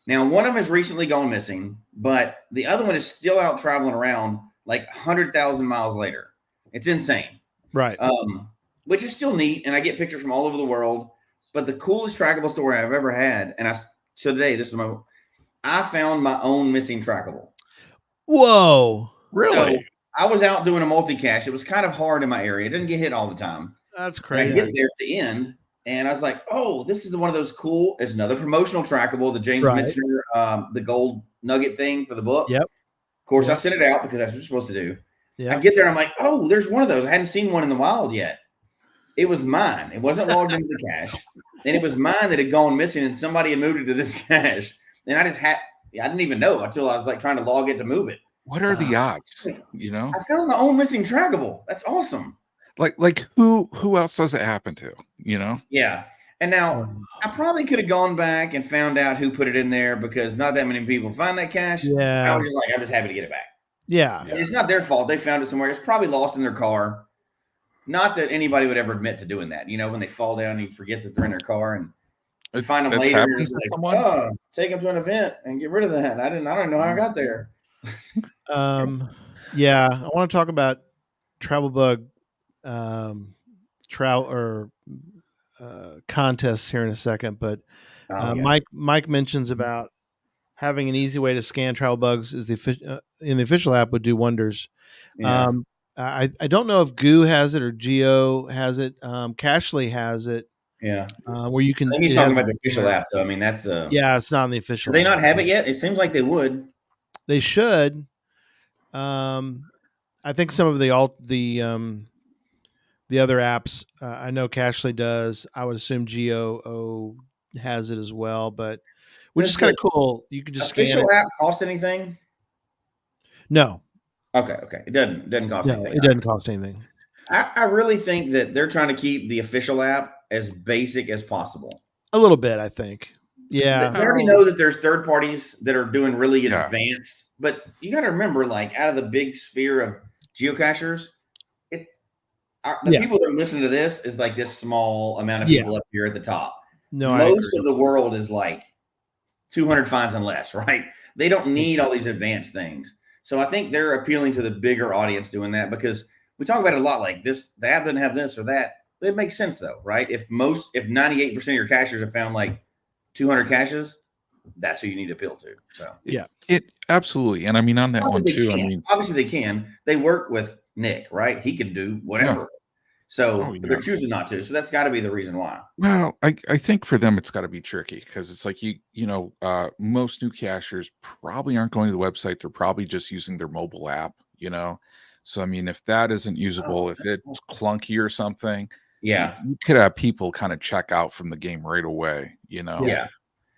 Now, one of them has recently gone missing, but the other one is still out traveling around like 100,000 miles later. It's insane. Right. Which is still neat. And I get pictures from all over the world. But the coolest trackable story I've ever had, so today, I found my own missing trackable. Whoa. Really? So I was out doing a multi-cache. It was kind of hard in my area. It didn't get hit all the time. That's crazy. I get there at the end, And I was like, oh, this is one of those cool. It's another promotional trackable, the James Right. Michener, the gold nugget thing for the book. Yep. Of course, I Yep. sent it out because that's what you're supposed to do. I Yep. get there and I'm like, oh, there's one of those. I hadn't seen one in the wild yet. It was mine. It wasn't logged into the cache. And it was mine that had gone missing and somebody had moved it to this cache. And I didn't even know until I was like trying to log it to move it. What are the odds? You know, I found my own missing trackable. That's awesome. like who else does it happen to? You know? Yeah. And now I probably could have gone back and found out who put it in there because not that many people find that cache. Yeah. I was just like, I'm just happy to get it back. Yeah. And it's not their fault. They found it somewhere. It's probably lost in their car. Not that anybody would ever admit to doing that. You know, when they fall down and you forget that they're in their car and you find them That's later. And happened you're to like, someone? oh, take them to an event and get rid of that. I don't know how I got there. Yeah, I want to talk about travel bug contests here in a second, but Oh, yeah. Mike mentions about having an easy way to scan travel bugs in the official app would do wonders. Yeah. I don't know if Goo has it or Geo has it. Cashly has it. Yeah. Where you can. I think he's it talking has about the official app, though. I mean, that's Yeah, it's not in the official. Do they app. not have it yet? It seems like they would. They should. I think some of the other apps, I know Cashly does. I would assume Geo has it as well, but which Does is kind of the cool. You can just scan official it. app cost anything? No, Okay. It doesn't cost no, anything. it doesn't cost anything. I really think that they're trying to keep the official app as basic as possible. A little bit, I think. Yeah, They already know that there's third parties that are doing really Yeah. advanced, but you got to remember, like out of the big sphere of geocachers, the people that listen to this is like this small amount of people up here at the top. No, Most of the world is like 200 finds and less, right? They don't need all these advanced things. So I think they're appealing to the bigger audience doing that because we talk about it a lot like this, the app doesn't have this or that. It makes sense though, right? If 98% of your cachers have found like 200 caches, that's who you need to appeal to. So it absolutely. And I mean, on that one too, I mean, obviously they can. They work with Nick, right? He can do whatever. So but they're choosing not to. So that's got to be the reason why. Well, I think for them it's got to be tricky because it's like most new cachers probably aren't going to the website. They're probably just using their mobile app, you know. So I mean, if that isn't usable, if it's clunky or something, yeah, you could have people kind of check out from the game right away, you know. Yeah.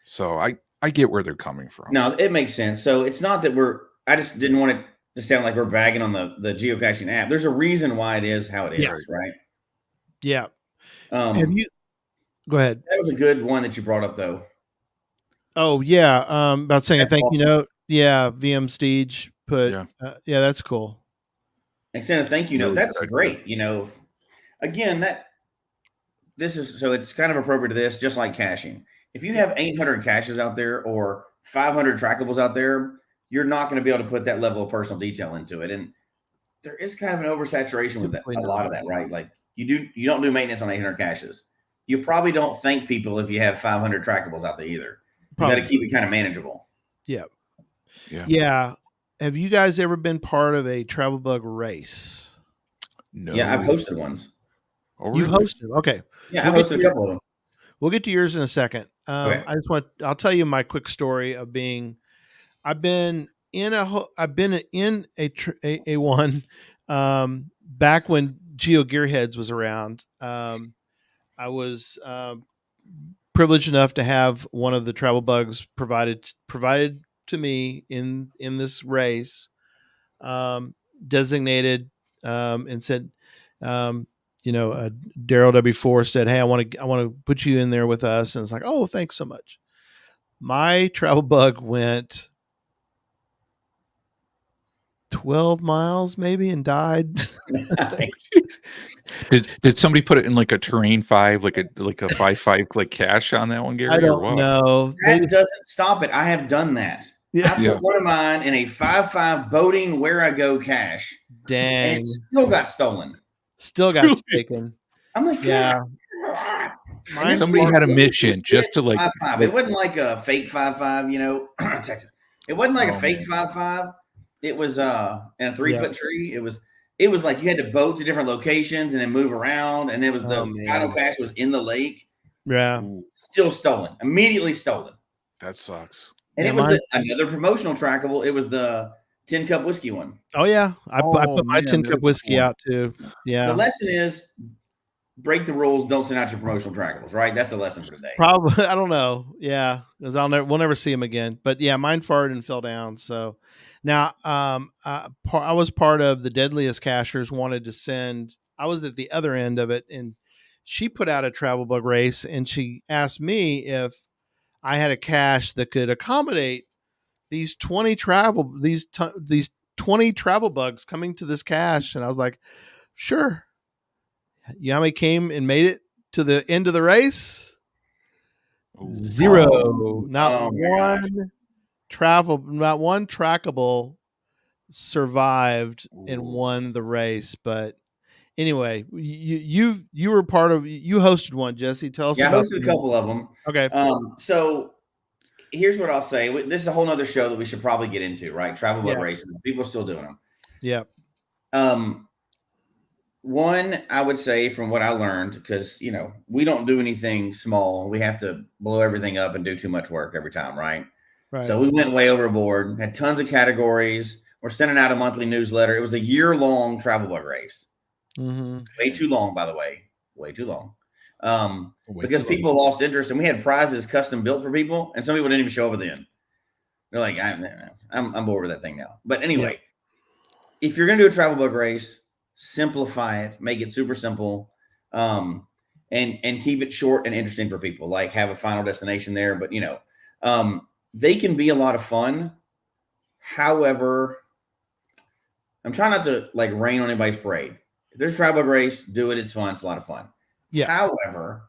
So I get where they're coming from. No, it makes sense. So it's not that I just didn't want it to sound like we're bagging on the geocaching app. There's a reason why it is how it is, right? Yeah. Have you go ahead? That was a good one that you brought up, though. Oh yeah, about saying That's a thank you awesome. note. Yeah, VM Steege put. Yeah, that's cool. And send a thank you note. Really That's good. great. You know, again, it's kind of appropriate to this, just like caching. If you have 800 caches out there or 500 trackables out there, you're not going to be able to put that level of personal detail into it. And there is kind of an oversaturation with that, a lot of that, right? Like you don't do maintenance on 800 caches. You probably don't thank people if you have 500 trackables out there either. You got to keep it kind of manageable. Yeah. Yeah. Have you guys ever been part of a travel bug race? No. Yeah, I've hosted ones. Oh, You've really? hosted. Okay. Yeah, I've hosted a couple of them. We'll get to yours in a second. Okay. I'll tell you my quick story of I've been in a one back when Geo Gearheads was around. I was privileged enough to have one of the travel bugs provided to me in this race, designated and said, Daryl W4 said, "Hey, I want to put you in there with us." And it's like, "Oh, thanks so much." My travel bug went 12 miles maybe and died. Did somebody put it in like a terrain 5, like a 5.5 like cache on that one, Gary? I don't or what? know. That doesn't stop it. I have done that. Yeah. I put one of mine in a 5.5 boating where I go cache. Dang. And it still got stolen. Still got taken. I'm like, yeah. Somebody had a mission just to like. 5.5. It wasn't like a fake 5.5, Texas. It wasn't like a fake 5.5. It was in a 3-foot tree. It was like you had to boat to different locations and then move around. And it was the final cache was in the lake. Yeah. Ooh, Still stolen, immediately stolen. that sucks. And Yeah, it was mine- another promotional trackable. It was the 10 cup whiskey one. Oh yeah, I put Oh, my man, 10 that cup is a whiskey cool one. out too. The Yeah, lesson is break the rules. Don't send out your promotional trackables, right? That's the lesson for today. probably. I don't know. Yeah, because we'll never see him again. But yeah, mine farted and fell down. So now, I was part of the Deadliest Cachers. Wanted to send. I was at the other end of it, and she put out a travel bug race, and she asked me if I had a cache that could accommodate these 20 these 20 travel bugs coming to this cache, and I was like, sure. Yami came and made it to the end of the race. Ooh. Zero. Oh, Not oh my gosh. not one trackable survived and Ooh. won the race. But anyway, you were part of, you hosted one, Jesse. Tell us Yeah, I about hosted a couple of them. Okay. So here's what I'll say. This is a whole nother show that we should probably get into, right? Travel bug Yeah. races. People are still doing them. Yeah. One, I would say from what I learned, because, we don't do anything small. We have to blow everything up and do too much work every time, right? Right. So we went way overboard, had tons of categories. We're sending out a monthly newsletter. It was a year-long travel bug race. Mm-hmm. Way too long, by the way. Way too long. Way Because too long. people lost interest, and we had prizes custom built for people, and some people didn't even show up at the end. They're like, I'm bored with that thing now. But anyway, if you're going to do a travel bug race, simplify it, make it super simple, and keep it short and interesting for people. Like have a final destination there, but they can be a lot of fun. However, I'm trying not to like rain on anybody's parade. If there's a travel bug race, do it. It's fun. It's a lot of fun. Yeah. However,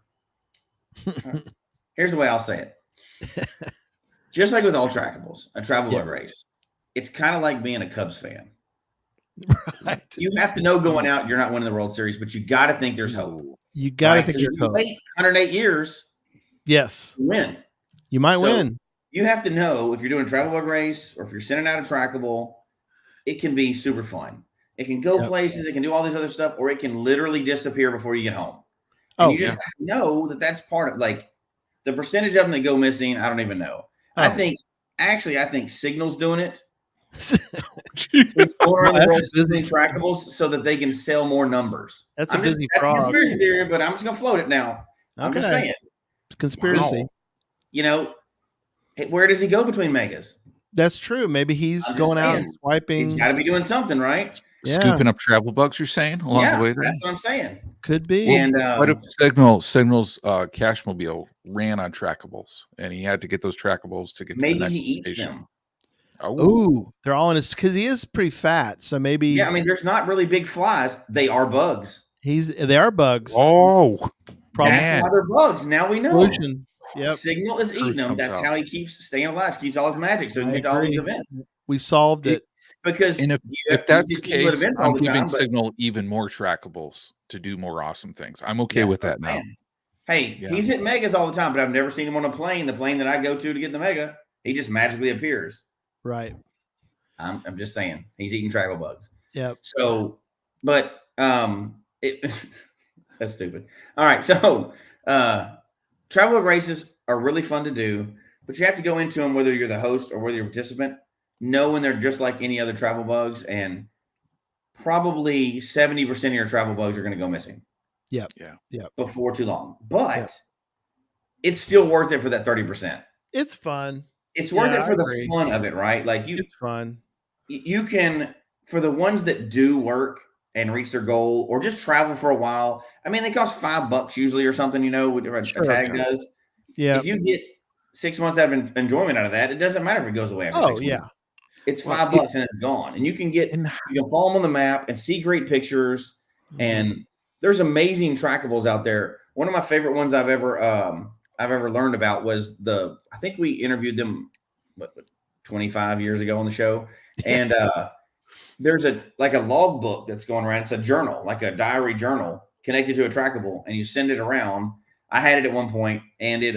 here's the way I'll say it. Just like with all trackables, a travel bug race, it's kind of like being a Cubs fan. Right. You have to know going out, you're not winning the World Series, but you got to think there's hope. You got to right? think 'Cause you're if you wait 108 years, Yes. you win. You might So, win. You have to know if you're doing a travel bug race or if you're sending out a trackable, it can be super fun. It can go places, it can do all this other stuff, or it can literally disappear before you get home. And you just know that that's part of like the percentage of them that go missing. I don't even know. I think Signal's doing it. It's going around the world selling trackables so that they can sell more numbers. That's a busy frog. That's a conspiracy theory, but I'm just going to float it now. I'm just saying. Conspiracy. Wow. Where does he go between megas? That's true. Maybe he's going out and swiping. He's got to be doing something, right? Scooping up travel bugs, you're saying, along the way there? That's what I'm saying. Could be. And what if Signal's cash mobile ran on trackables, and he had to get those trackables to get to the maybe next he eats location? them. Oh, they're all in his, because he is pretty fat. So maybe. Yeah, I mean, there's not really big flies. They are bugs. They are bugs. Oh, probably. That's why they're bugs. Now we know. Pollution. Yep. Signal is eating them. That's how he keeps staying alive. Keeps all his magic, so he can get to all these events. We solved it. Because if that's the case, I'm giving time, Signal even more trackables to do more awesome things. I'm okay with that now. Hey, he's at megas all the time, but I've never seen him on a plane. The plane that I go to get the mega, he just magically appears. Right. I'm just saying he's eating trackable bugs. Yeah. So, but that's stupid. All right, so travel bug races are really fun to do, but you have to go into them whether you're the host or whether you're a participant, knowing they're just like any other travel bugs, and probably 70% of your travel bugs are going to go missing. Yep. Before too long, but it's still worth it for that 30%. It's fun. It's worth it for the fun of it, right? Like it's fun. You can, for the ones that do work and reach their goal or just travel for a while. I mean, they cost $5 usually or something, whatever a tag does. Yeah. If you get 6 months out of enjoyment out of that, it doesn't matter if it goes away after 6 months. It's $5 and it's gone. And you can follow them on the map and see great pictures. Mm-hmm. And there's amazing trackables out there. One of my favorite ones I've ever learned about was I think we interviewed them 25 years ago on the show. And there's a log book that's going around. It's a journal, like a diary journal connected to a trackable, and you send it around. I had it at one point, and it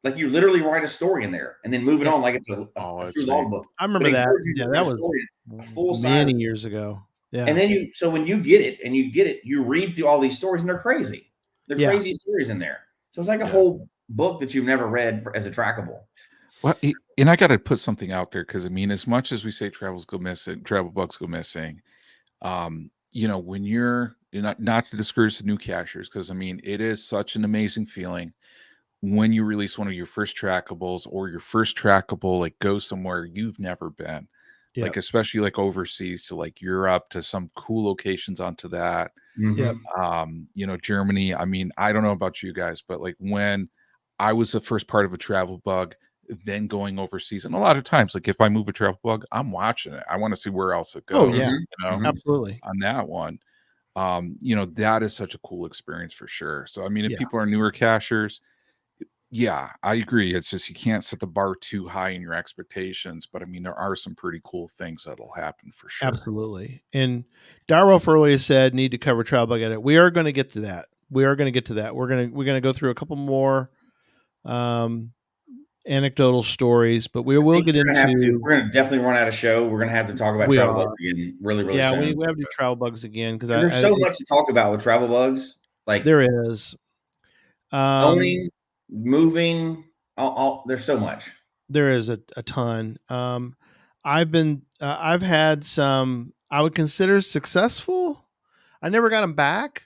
like you literally write a story in there and then move it on like it's a true log book. I remember that. Yeah, that was full many years ago. Yeah. And then when you get it, you read through all these stories, and they're crazy. They're crazy stories in there. So it's like a whole book that you've never read as a trackable. Well, and I got to put something out there because I mean, as much as we say travel bugs go missing, when you're not to discourage the new cachers, because I mean, it is such an amazing feeling when you release one of your first trackables or your first trackable, like go somewhere you've never been, like especially like overseas to like Europe to some cool locations onto that. Germany. I mean, I don't know about you guys, but like when I was the first part of a travel bug, then going overseas, and a lot of times, like if I move a travel bug, I'm watching it. I want to see where else it goes. Oh yeah, absolutely. On that one, that is such a cool experience for sure. So I mean, if people are newer cachers, yeah, I agree. It's just you can't set the bar too high in your expectations, but I mean, there are some pretty cool things that'll happen for sure. Absolutely. And Darwolf earlier said need to cover travel bug edit. We are going to get to that. We're going to go through a couple more anecdotal stories, but we will get into. We're going to definitely run out of show. We're going to have to talk about travel bugs again really soon. Yeah, we have to do travel bugs again because there's so much to talk about with travel bugs. Like there is. Owning, moving, there's so much. There is a ton. I've had some I would consider successful. I never got them back,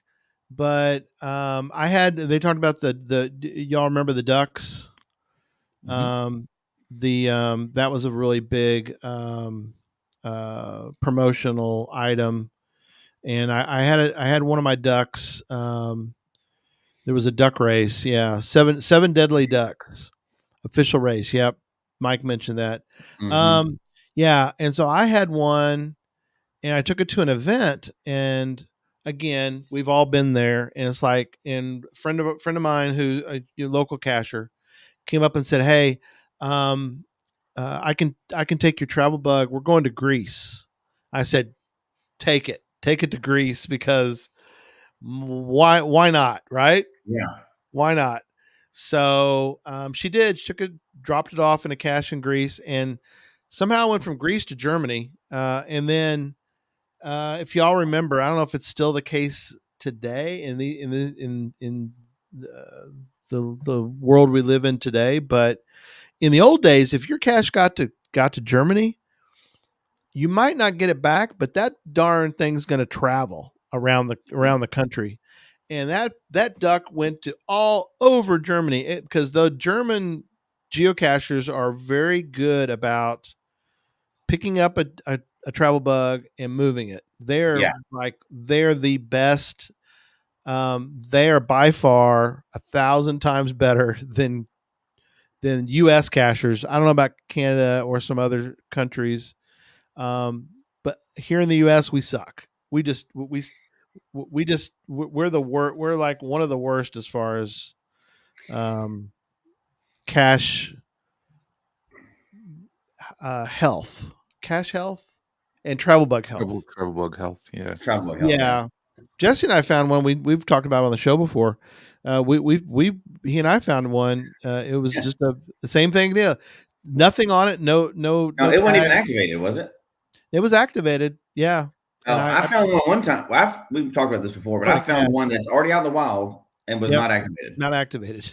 but they talked about the y'all remember the ducks. That was a really big promotional item, and I had one of my ducks. There was a duck race, seven deadly ducks, official race. Yep, Mike mentioned that. And so I had one, and I took it to an event, and again, we've all been there, and it's like, and friend of mine who a local cacher came up and said, "Hey, I can take your travel bug. We're going to Greece." I said, take it to Greece because why not, right? Yeah, why not? So she did. She took it, dropped it off in a cache in Greece, and somehow went from Greece to Germany. And then, if y'all remember, I don't know if it's still the case today in the world we live in today, but in the old days, if your cache got to Germany, you might not get it back, but that darn thing's going to travel around the country. And that duck went to all over Germany because the German geocachers are very good about picking up a travel bug and moving it. They're the best. They are by far 1,000 times better than U.S. cachers. I don't know about Canada or some other countries, but here in the U.S. we suck. We're like one of the worst as far as cache health, and travel bug health. Travel bug health, yeah. Travel bug health. Yeah. Jesse and I found one we've talked about on the show before. He and I found one. It was just the same thing. Yeah, nothing on it. No. It wasn't even activated, was it? It was activated. Yeah. I found one time. We've talked about this before, but I found one that's already out in the wild and was not activated. Not activated.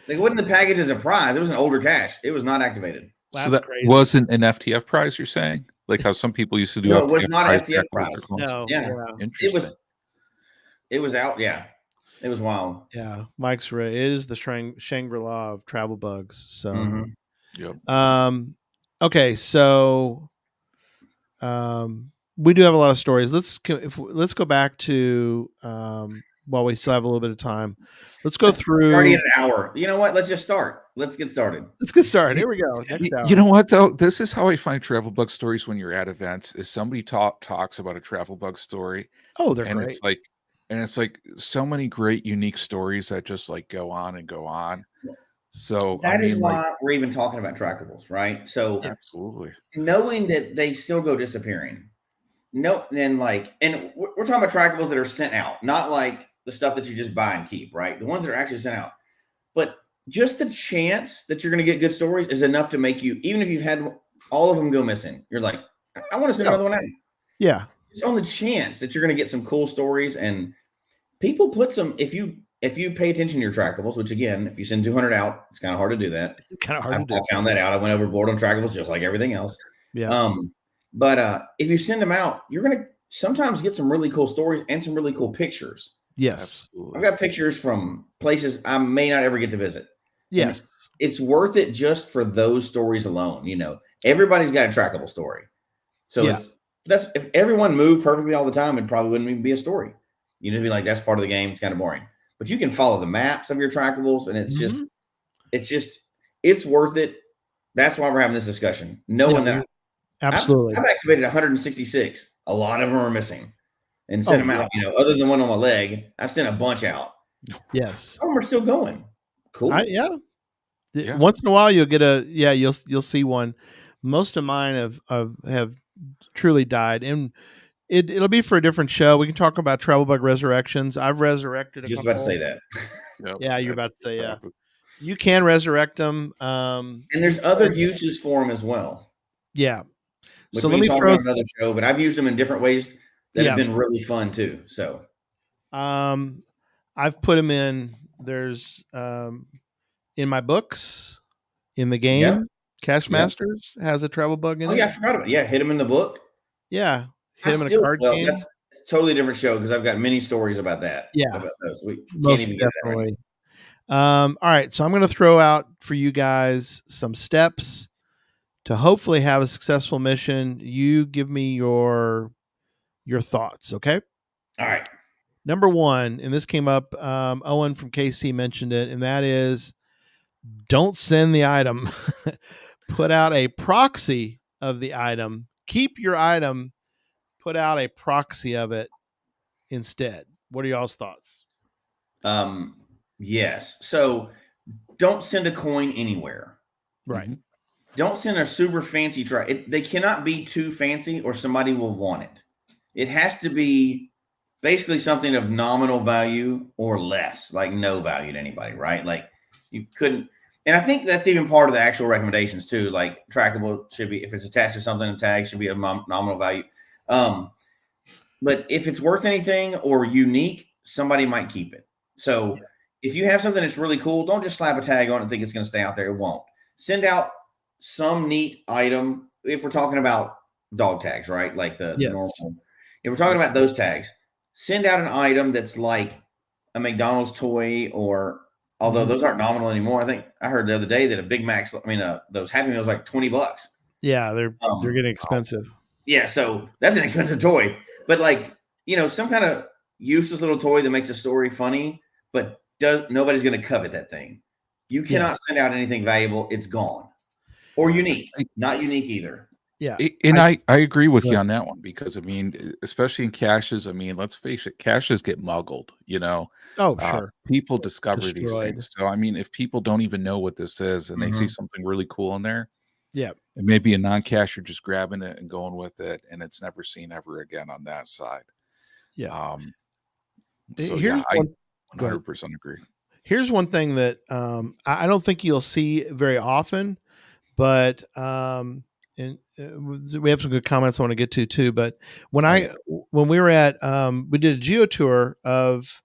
Like, it wasn't the package as a prize. It was an older cache. It was not activated. So that crazy. Wasn't an FTF prize, you're saying? Like how some people used to do. No, it was not FTF prize. No. Yeah. Interesting. It was out. Yeah. It was wild. Yeah. Mike's right. It is the Shangri-La of travel bugs. So, Yep. Okay. So, we do have a lot of stories. Let's go back to, while we still have a little bit of time, let's go through. Already an hour. You know what? Let's just start. Let's get started. Here we go. Next hour. You know what though? This is how I find travel bug stories when you're at events. Is somebody talks about a travel bug story? Oh, they're great. It's like so many great unique stories that just like go on and go on. So that is why we're even talking about trackables, right? So absolutely, knowing that they still go disappearing. No, then and we're talking about trackables that are sent out, not like the stuff that you just buy and keep, right? The ones that are actually sent out. But just the chance that you're going to get good stories is enough to make you, even if you've had all of them go missing, you're like, I want to send another one out. Yeah. It's on the chance that you're going to get some cool stories, and people put some, if you if you pay attention to your trackables, which again, if you send 200 out, it's kind of hard to do that. Kind of hard to do. I found that out. I went overboard on trackables just like everything else. Yeah. But if you send them out, you're going to sometimes get some really cool stories and some really cool pictures. Yes. I've got pictures from places I may not ever get to visit. Yes. And it's worth it just for those stories alone. You know, everybody's got a trackable story. So that's if everyone moved perfectly all the time, it probably wouldn't even be a story. You'd just be like, that's part of the game. It's kind of boring. But you can follow the maps of your trackables, and it's worth it. That's why we're having this discussion. Knowing that absolutely. I've activated 166. A lot of them are missing. And sent them out. You know, other than one on my leg, I sent a bunch out. Yes. Some are still going. Cool. Once in a while you'll get you'll see one. Most of mine have truly died, and it'll be for a different show. We can talk about Travel Bug Resurrections. I've resurrected a just couple. About to say that. Yeah, you're about to say you can resurrect them. And there's other uses for them as well. Yeah. Which so let me throw another show, but I've used them in different ways that have been really fun too. So I've put them in. There's in my books, in the game. Cache Masters has a travel bug in it. Oh yeah, I forgot about it. Yeah, hit them in the book. Yeah, hit them in a card game. It's a totally different show because I've got many stories about that. Yeah, about those. We most can't even definitely. Get that right. All right, so I'm going to throw out for you guys some steps to hopefully have a successful mission. You give me your thoughts, okay? All right. Number one, and this came up, Owen from KC mentioned it, and that is don't send the item. Put out a proxy of the item. Keep your item. Put out a proxy of it instead. What are y'all's thoughts? Yes. So don't send a coin anywhere. Right. Don't send a super fancy they cannot be too fancy or somebody will want it. It has to be basically something of nominal value or less, like no value to anybody, right? Like you couldn't. And I think that's even part of the actual recommendations too. Like trackable should be, if it's attached to something, a tag should be of nominal value. But if it's worth anything or unique, somebody might keep it. So if you have something that's really cool, don't just slap a tag on it and think it's going to stay out there. It won't. Send out some neat item. If we're talking about dog tags, right? Like the normal. If we're talking about those tags, send out an item that's like a McDonald's toy or, although those aren't nominal anymore. I think I heard the other day that a Big Mac's, those Happy Meals like $20. Yeah, they're getting expensive. Yeah, so that's an expensive toy. But some kind of useless little toy that makes a story funny, but nobody's going to covet that thing. You cannot send out anything valuable. It's gone. Or unique. Not unique either. Yeah. And I agree with you on that one because, especially in caches, let's face it, caches get muggled, Oh, sure. People discover these things. So, if people don't even know what this is and they see something really cool in there, it may be a non-cacher just grabbing it and going with it, and it's never seen ever again on that side. Yeah. I 100% agree. Here's one thing that I don't think you'll see very often, but and we have some good comments I want to get to too. But when we were at we did a geo tour of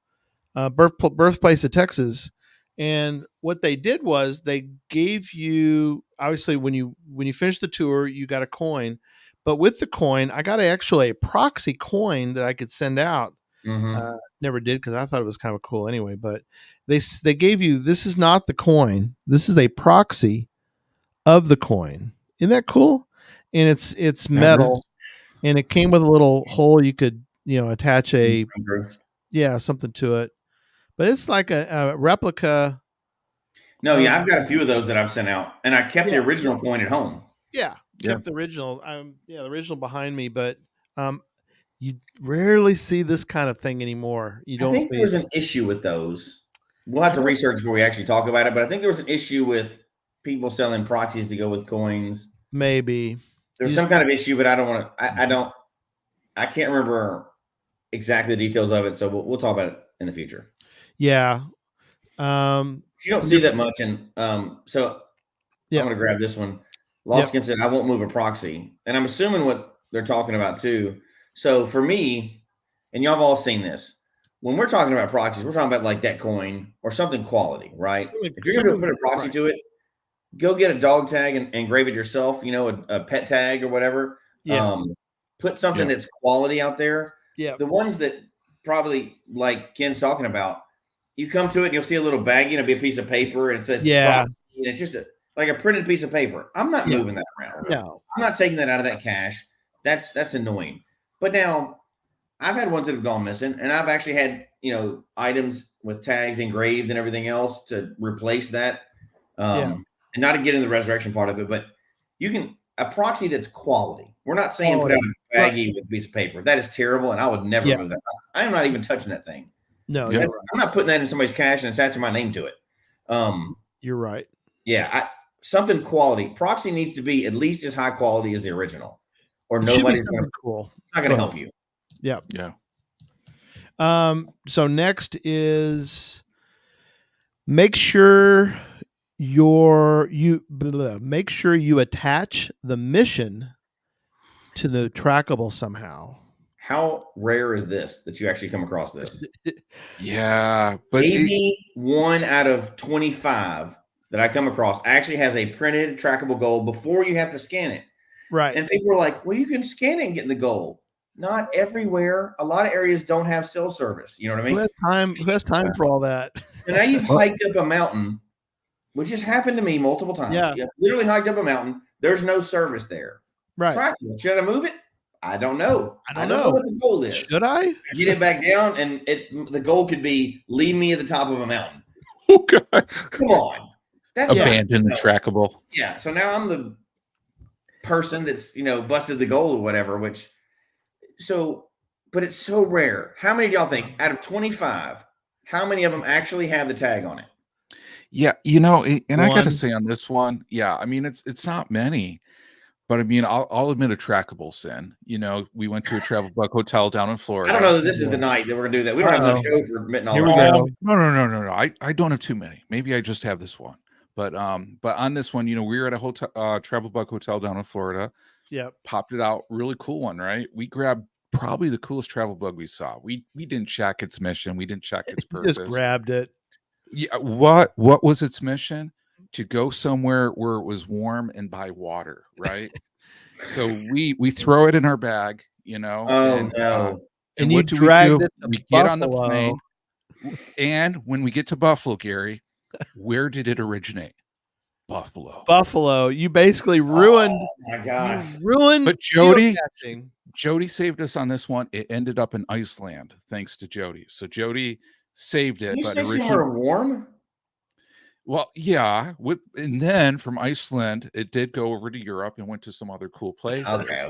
birthplace of Texas, and what they did was they gave you, obviously when you finish the tour you got a coin, but with the coin I got actually a proxy coin that I could send out. Never did because I thought it was kind of cool anyway. But they gave you, this is not the coin, this is a proxy of the coin. Isn't that cool? And it's metal, and it came with a little hole you could attach something to it. But it's like a replica. No, I've got a few of those that I've sent out, and I kept the original coin at home. Yeah, kept the original. The original behind me, but you rarely see this kind of thing anymore. I think there's an issue with those. We'll have to research before we actually talk about it, but I think there was an issue with people selling proxies to go with coins. Maybe there's some kind of issue, but I don't want to. I can't remember exactly the details of it, so we'll talk about it in the future. Yeah. You don't see that much, and so I'm going to grab this one. Loskin said, "I won't move a proxy," and I'm assuming what they're talking about too. So for me, and y'all have all seen this, when we're talking about proxies, we're talking about like that coin or something quality, right? If you're going to put a proxy to it, go get a dog tag and engrave it yourself, a pet tag or whatever. Yeah. Put something that's quality out there. Yeah. The ones that probably like Ken's talking about, you come to it and you'll see a little baggie and it'll be a piece of paper and it says proxy, and it's just like a printed piece of paper. I'm not moving that around. No. I'm not taking that out of that cache. That's annoying. But now I've had ones that have gone missing, and I've actually had, items with tags engraved and everything else to replace that. And not to get into the resurrection part of it, but you can a proxy that's quality. We're not saying put out a baggie with a piece of paper. That is terrible, and I would never move that. I am not even touching that thing. No, I'm not putting that in somebody's cache and attaching my name to it. You're right. Yeah, something quality. Proxy needs to be at least as high quality as the original, or nobody's going to. Cool. It's not going to help you. Yeah. Yeah. So next is make sure make sure you attach the mission to the trackable somehow. How rare is this that you actually come across this? Yeah, but maybe 1 out of 25 that I come across actually has a printed trackable goal before you have to scan it. Right. And people are like, well, you can scan it and get in the goal. Not everywhere. A lot of areas don't have cell service. You know what I mean? Who has time for all that? And now you've hiked up a mountain, which has happened to me multiple times. Yeah. You literally hiked up a mountain. There's no service there. Right. Trackable. Should I move it? I don't know. I don't know what the goal is. Should I? Get it back down, and the goal could be leave me at the top of a mountain. Okay. Come on. That's abandon the trackable. Yeah. So now I'm the person that's, busted the goal or whatever, but it's so rare. How many do y'all think out of 25, how many of them actually have the tag on it? Yeah. And I got to say on this one, I mean, it's not many. But I mean, I'll admit a trackable sin. We went to a travel bug hotel down in Florida. I don't know that this is the night that we're gonna do that. We don't have enough show for admitting all that. No. I don't have too many. Maybe I just have this one. But on this one, we were at a hotel, travel bug hotel down in Florida. Yeah. Popped it out. Really cool one, right? We grabbed probably the coolest travel bug we saw. We didn't check its mission. We didn't check its purpose. Just grabbed it. Yeah. What was its mission? To go somewhere where it was warm and buy water, right? So we throw it in our bag, and you drag it to we Buffalo. Get on the plane, and when we get to Buffalo, Gary, where did it originate? Buffalo. You basically ruined. Oh my gosh! But Jody saved us on this one. It ended up in Iceland, thanks to Jody. So Jody saved it. You but say somewhere warm? Well, yeah. And then from Iceland, it did go over to Europe and went to some other cool places. Okay.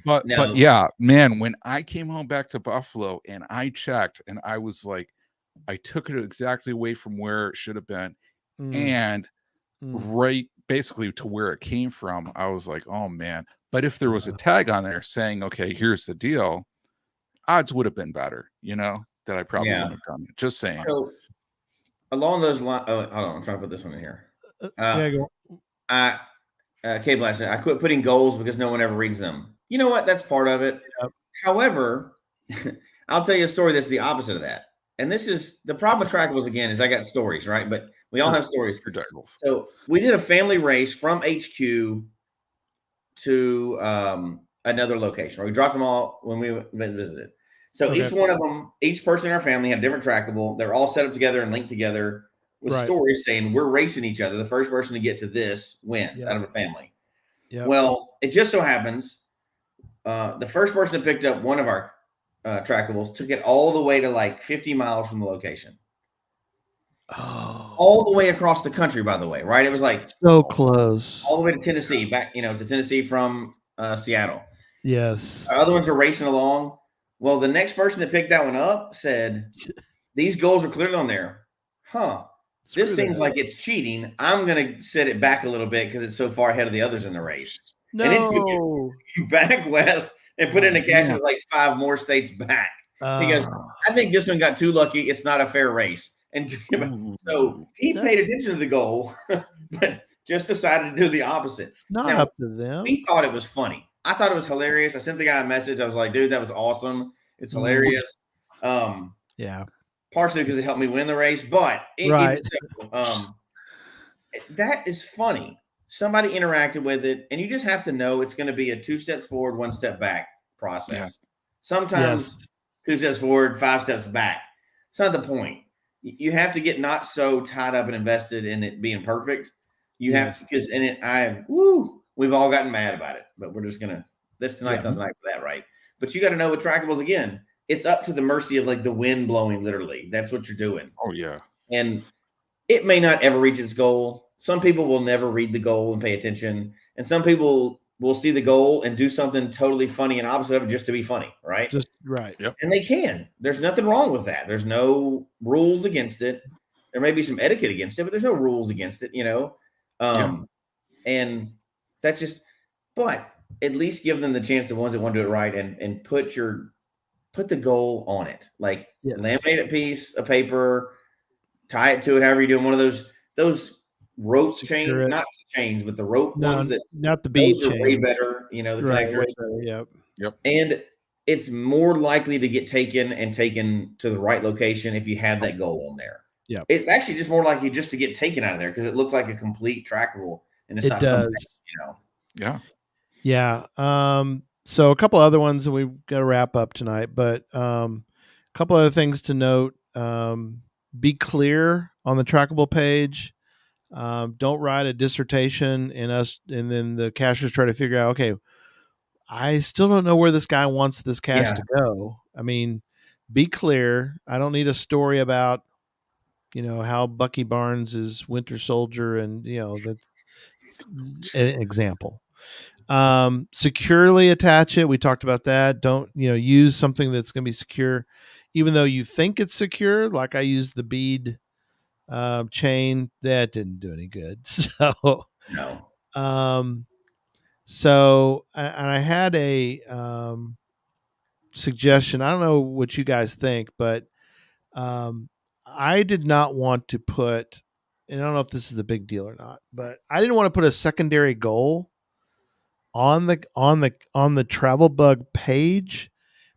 But yeah, man, when I came home back to Buffalo and I checked and I was like, I took it exactly away from where it should have been. And right basically to where it came from, I was like, oh man. But if there was a tag on there saying, okay, here's the deal, odds would have been better, that I probably wouldn't have done it. Just saying. So, along those lines, hold on, I'm trying to put this one in here. Go. K-Blast, I quit putting goals because no one ever reads them. You know what? That's part of it. Yep. However, I'll tell you a story that's the opposite of that. And this is the problem with Trackables again is I got stories, right? But we all have stories. So we did a family race from HQ to another location. Right? We dropped them all when we visited. So each one of them, each person in our family had a different trackable. They're all set up together and linked together with stories saying we're racing each other. The first person to get to this wins out of a family. Yep. Well, it just so happens the first person that picked up one of our trackables took it all the way to like 50 miles from the location. Oh. All the way across the country, by the way, right? It was like so close. All the way to Tennessee, back, to Tennessee from Seattle. Yes. Our other ones are racing along. Well, the next person that picked that one up said, these goals are clearly on there. This seems like it's cheating. I'm going to set it back a little bit because it's so far ahead of the others in the race. No. And it took it back west and put it in a cache. It was like 5 more states back. He goes, I think this one got too lucky. It's not a fair race. And so he paid attention to the goal, but just decided to do the opposite. It's not up to them. We thought it was funny. I thought it was hilarious. I sent the guy a message. I was like, dude, that was awesome. It's hilarious. Yeah. partially because it helped me win the race, but Right. even so, that is funny. Somebody interacted with it, and you just have to know it's going to be a 2 steps forward, 1 step back process. Yeah. Sometimes Yes. 2 steps forward, 5 steps back. It's not the point. You have to get not so tied up and invested in it being perfect. You have Yes. because in it, we've all gotten mad about it, but we're just gonna tonight's not the night for that, right? But you got to know with trackables again, it's up to the mercy of like the wind blowing. Literally, that's what you're doing, Oh yeah. and it may not ever reach its goal. Some people will never read the goal and pay attention, and some people will see the goal and do something totally funny and opposite of it just to be funny, right? Just right. Yep. And they can. There's nothing wrong with that. There's no rules against it. There may be some etiquette against it, but there's no rules against it, And that's just, but at least give them the chance, the ones that want to do it right, and put the goal on it. Like Yes. laminate a piece of paper, tie it to it, however you do. One of those rope chains, not chains, but the rope ones that not the bead those are way chains. better, the Right, connectors. way better, yep. And it's more likely to get taken to the right location if you have that goal on there. Yep. It's actually just more likely just to get taken out of there because it looks like a complete trackable and it's It not does. something, Yeah. Yeah. So a couple other ones that we've got to wrap up tonight, but a couple other things to note. Be clear on the trackable page. Don't write a dissertation and then the cachers try to figure out, okay, I still don't know where this guy wants this cache to go. I mean, be clear. I don't need a story about, how Bucky Barnes is Winter Soldier and, that's an example. Securely attach it. We talked about that. Don't, use something that's going to be secure, even though you think it's secure. Like I used the bead chain, that didn't do any good. So, no. And I had a suggestion. I don't know what you guys think, but I did not want to put, and I don't know if this is a big deal or not, but I didn't want to put a secondary goal on the travel bug page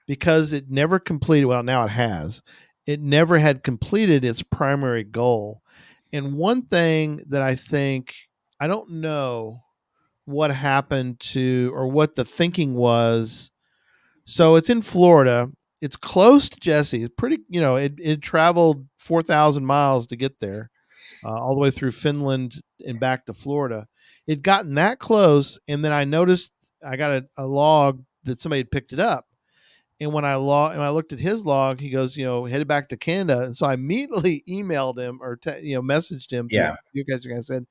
because it never completed. Well, now it has. It never had completed its primary goal. And one thing that I don't know what happened to or what the thinking was. So it's in Florida. It's close to Jesse. It's pretty, it traveled 4,000 miles to get there, all the way through Finland and back to Florida. It'd gotten that close. And then I noticed I got a log that somebody had picked it up. And when I looked at his log, he goes, headed back to Canada. And so I immediately emailed him or messaged him. Yeah. I said,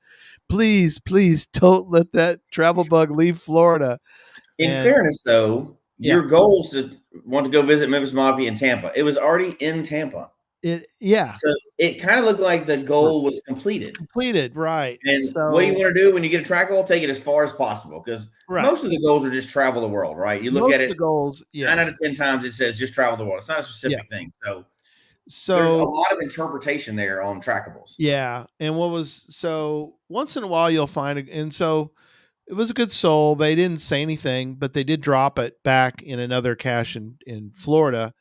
please don't let that travel bug leave Florida. In fairness, though, your goals to want to go visit Memphis Mafia in Tampa. It was already in Tampa. So it kind of looked like the goal was completed. Right. And what do you want to do when you get a trackable? Take it as far as possible because most of the goals are just travel the world, right? You look at it. The goals, 9 out of 10 times it says just travel the world. It's not a specific thing. So there's a lot of interpretation there on trackables. Yeah. And once in a while you'll find it. And so it was a good soul. They didn't say anything, but they did drop it back in another cache in Florida.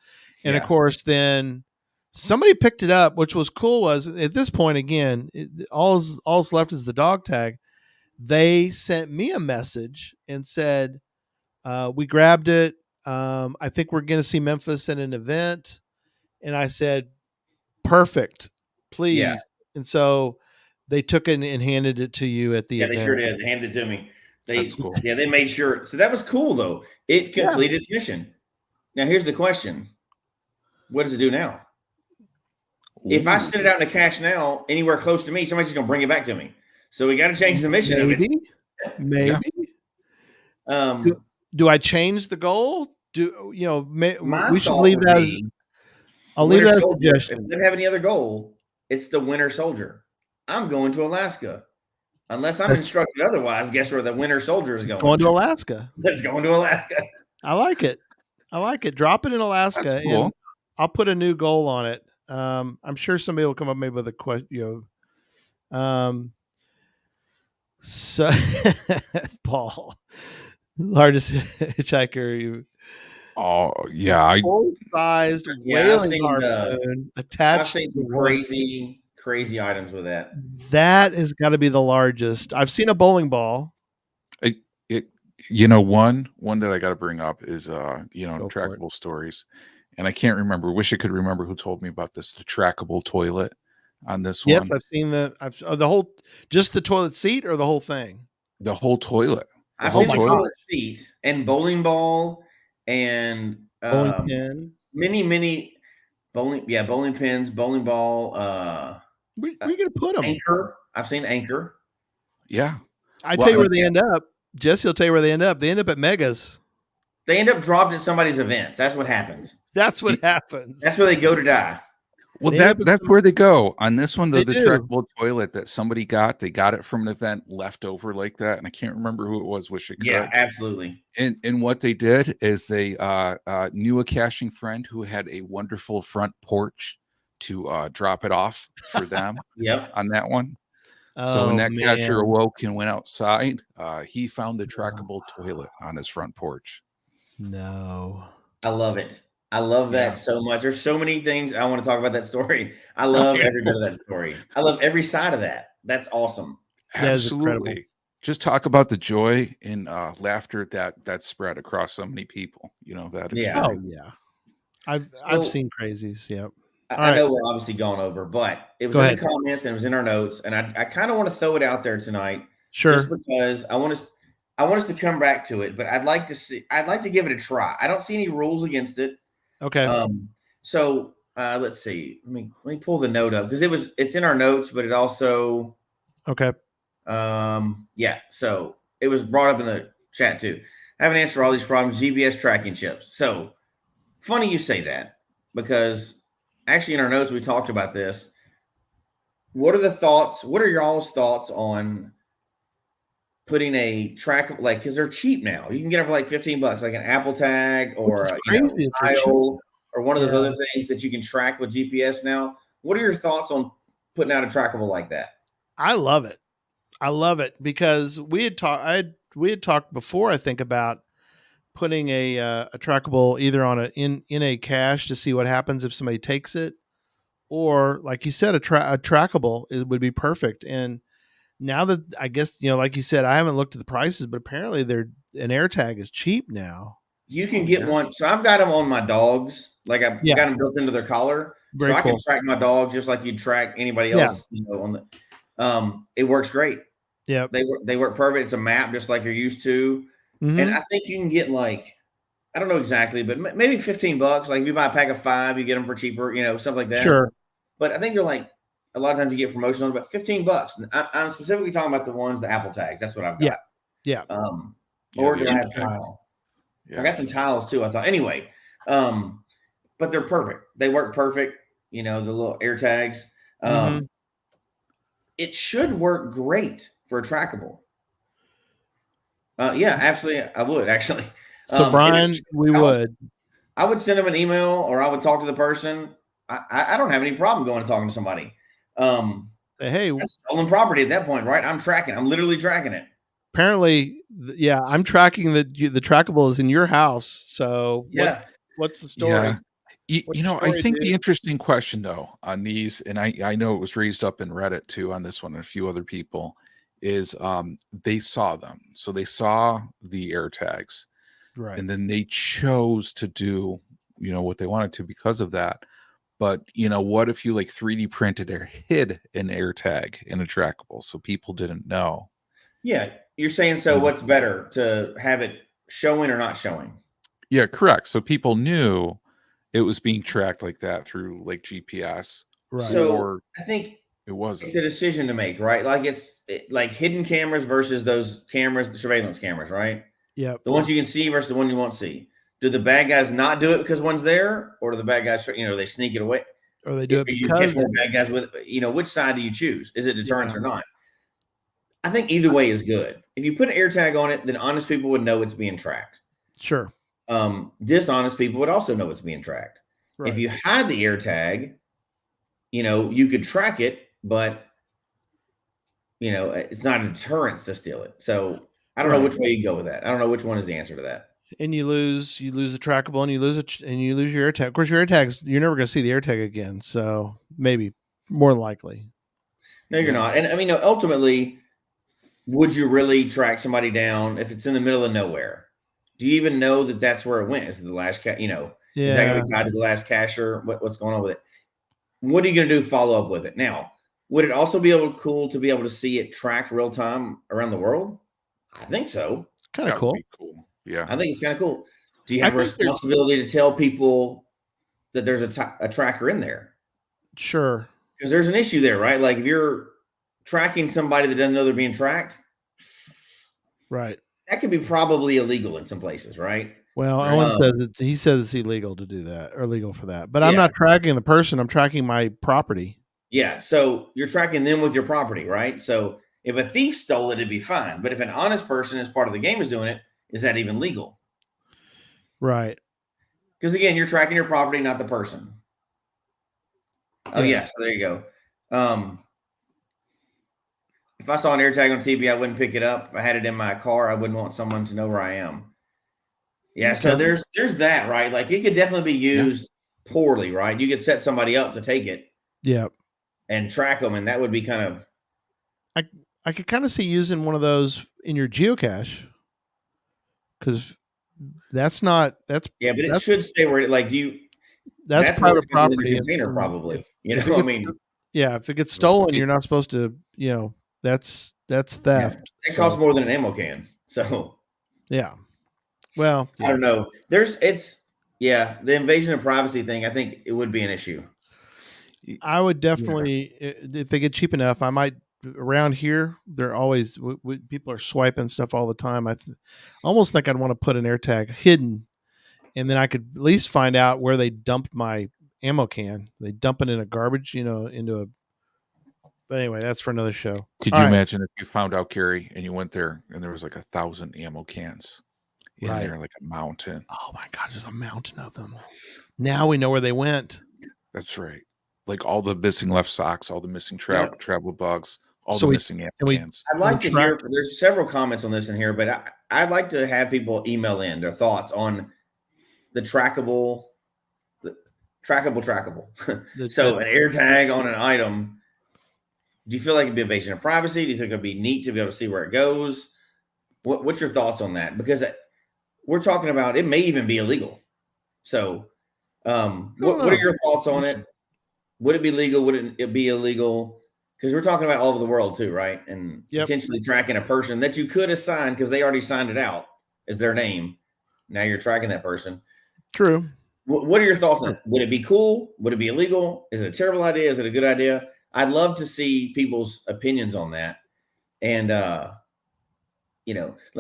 And of course, then somebody picked it up, which was cool. Was at this point, again, all's left is the dog tag. They sent me a message and said, we grabbed it. I think we're going to see Memphis at an event. And I said, perfect, please. Yeah. And so they took it and handed it to you at the event. Yeah, they sure did. They handed it to me. That's cool. Yeah, they made sure. So that was cool, though. It completed its mission. Now, here's the question. What does it do now? Ooh. If I send it out in a cache now, anywhere close to me, somebody's just going to bring it back to me. So we got to change the mission of it. Maybe. Yeah. Do I change the goal? We should leave that as... I'll leave that as a suggestion. If they don't have any other goal, it's the Winter Soldier. I'm going to Alaska. Unless I'm instructed otherwise, guess where the Winter Soldier is going? Going to Alaska. It's going to Alaska. I like it. Drop it in Alaska. That's cool. And I'll put a new goal on it. I'm sure somebody will come up maybe with a question. So Paul, largest hitchhiker. Oh yeah, Full-sized Yeah, whaling harpoon I've attached seen to the some work. crazy items with that. That has got to be the largest. I've seen a bowling ball. it, it one that I got to bring up is Go for it. trackable stories, and I can't remember. Wish I could remember who told me about this. The trackable toilet on this Yes, one, I've seen the whole, just the toilet seat or the whole thing. the whole toilet, the I've whole seen the toilet. toilet seat and bowling ball and Bowling pin. many bowling pins, bowling ball, Where are you going to put them? anchor. I've seen anchor. Yeah, I Well, tell you I where they end up. Jesse will tell you where they end up. They end up at Megas. They end up dropped at somebody's events. That's what happens. That's what happens. That's where they go to die. well They end up at that's some- where they go on this one. Though They the do. trackable toilet that somebody got, they got it from an event left over like that, and I can't remember who it was. Wish I could. Yeah, absolutely. And what they did is they knew a caching friend who had a wonderful front porch to drop it off for them Yep. on that one. So when Oh, that cacher man. awoke and went outside, he found the trackable toilet on his front porch. No. I love it. I love that Yeah. so much. There's so many things I want to talk about that story. I love every bit of that story. I love every side of that. That's awesome. That is incredible. Absolutely. Just talk about the joy and laughter that spread across so many people. That Yeah. Oh experience. yeah. I've So- seen crazies. Yep. I All right. know we're obviously going over, but it was Go in ahead. the comments and it was in our notes, and I kind of want to throw it out there tonight, Sure. just because I want us to come back to it. But I'd like to give it a try. I don't see any rules against it. Okay. So let's see. Let me pull the note up because it's in our notes, but it also Okay. yeah. So it was brought up in the chat too. I have an answer for all these problems. GPS tracking chips. So funny you say that, because actually in our notes we talked about this. What are y'all's thoughts on putting a track, like, because they're cheap now? You can get them for like $15, like an Apple Tag or Which is crazy that they're cheap. Tile or one of those Yeah. other things that you can track with GPS now. What are your thoughts on putting out a trackable like that? I love it. I love it because we had talked before, I think, about putting a trackable either on in a cache to see what happens if somebody takes it, or like you said, a trackable. It would be perfect. And now that, I guess, like you said, I haven't looked at the prices, but apparently an AirTag is cheap now. You can get one. So I've got them on my dogs. Like I've Yeah. got them built into their collar. Very so I cool. can track my dog just like you'd track anybody Yeah. else, on the it works great. Yeah. They work perfect. It's a map just like you're used to. Mhm. And I think you can get, like, I don't know exactly, but maybe $15. Like if you buy a pack of 5, you get them for cheaper, stuff like that. Sure. But I think they're like, a lot of times you get promotional, about $15. And I'm specifically talking about the Apple Tags. That's what I've got. Yeah. Or the do I have AirTags. tile? Yeah. I got some tiles too, I thought. Anyway, but they're perfect. They work perfect. The little AirTags. Mhm. It should work great for a trackable. Yeah, absolutely. I would actually. So Brian, we would. I would send them an email, or I would talk to the person. I don't have any problem going and talking to somebody. Say, hey, That's stolen property at that point, right? I'm literally tracking it. apparently, yeah, I'm tracking the trackable is in your house. So Yeah. what's the story? Yeah. What's your I story, think dude? the interesting question though on these, and I know it was raised up in Reddit too on this one and a few other people, is they saw them. So they saw the AirTags, Right. and then they chose to do what they wanted to because of that. But what if you like 3D printed or hid an AirTag in a trackable so people didn't know? Yeah. You're saying, so what's better, to have it showing or not showing? Yeah, correct. So people knew it was being tracked like that through like GPS. Right. So Or I think it wasn't. it's a decision to make, right? Like like hidden cameras versus those cameras, the surveillance cameras, right? Yep. The ones you can see versus the one you won't see. Do the bad guys not do it because one's there, or do the bad guys, they sneak it away? Or they do it You because catch more bad guys with, which side do you choose? Is it deterrence or not? I think either way is good. If you put an AirTag on it, then honest people would know it's being tracked. sure. Dishonest people would also know it's being tracked. Right. If you hide the AirTag, you could track it, but it's not a deterrence to steal it. So I don't know Right. which way you go with that. I don't know which one is the answer to that. and you lose the trackable, and you lose it, and you lose your AirTag. Of course, your AirTags, you're never going to see the AirTag again. So maybe more than likely. No, you're not. And I mean, ultimately, would you really track somebody down if it's in the middle of nowhere? Do you even know that that's where it went? Is it the last is that going to be tied to the last cacher? What's going on with it? What are you going to do? Follow up with it. Now, would it also be cool to be able to see it tracked real time around the world? I think so. Kind of cool. Cool. Yeah. I think it's kind of cool. Do you have a responsibility to tell people that there's a tracker in there? Sure. Because there's an issue there, right? Like if you're tracking somebody that doesn't know they're being tracked, right, that could be probably illegal in some places, right? Well, Owen says it's illegal to do that, or illegal for that. But I'm not tracking the person; I'm tracking my property. Yeah, so you're tracking them with your property, right? So if a thief stole it, it'd be fine. But if an honest person, as part of the game, is doing it, is that even legal? Right. Because again, you're tracking your property, not the person. Oh yeah, so there you go. If I saw an AirTag on TV, I wouldn't pick it up. If I had it in my car, I wouldn't want someone to know where I am. Yeah, okay. So there's that, right? Like it could definitely be used poorly, right? You could set somebody up to take it. Yeah. And track them, and that would be kind of. I could kind of see using one of those in your geocache, because that's but it should stay where that's private property container, probably. I mean, if it gets stolen, you're not supposed to. That's theft. Yeah, it costs more than an ammo can. So. Yeah. Well, I don't know. The invasion of privacy thing. I think it would be an issue. I would definitely, if they get cheap enough, I might. Around here, they're always people are swiping stuff all the time. I almost think I'd want to put an AirTag hidden, and then I could at least find out where they dumped my ammo can. They dump it in a garbage, into a. But anyway, that's for another show. Could you imagine if you found out, Carrie, and you went there and there was like 1,000 ammo cans in there, like a mountain? Oh my God, there's a mountain of them. Now we know where they went. That's right. Like all the missing left socks, all the missing travel bugs, all the missing ammo cans. I'd like to hear. There's several comments on this in here, but I'd like to have people email in their thoughts on the trackable. So an AirTag on an item. Do you feel like it'd be invasion of privacy? Do you think it'd be neat to be able to see where it goes? What's your thoughts on that? Because we're talking about it may even be illegal. So, what are your thoughts on it? Would it be legal? Would it be illegal? Because we're talking about all over the world too, right? And potentially tracking a person that you could assign because they already signed it out as their name. Now you're tracking that person. True. What are your thoughts on it? Would it be cool? Would it be illegal? Is it a terrible idea? Is it a good idea? I'd love to see people's opinions on that. And, because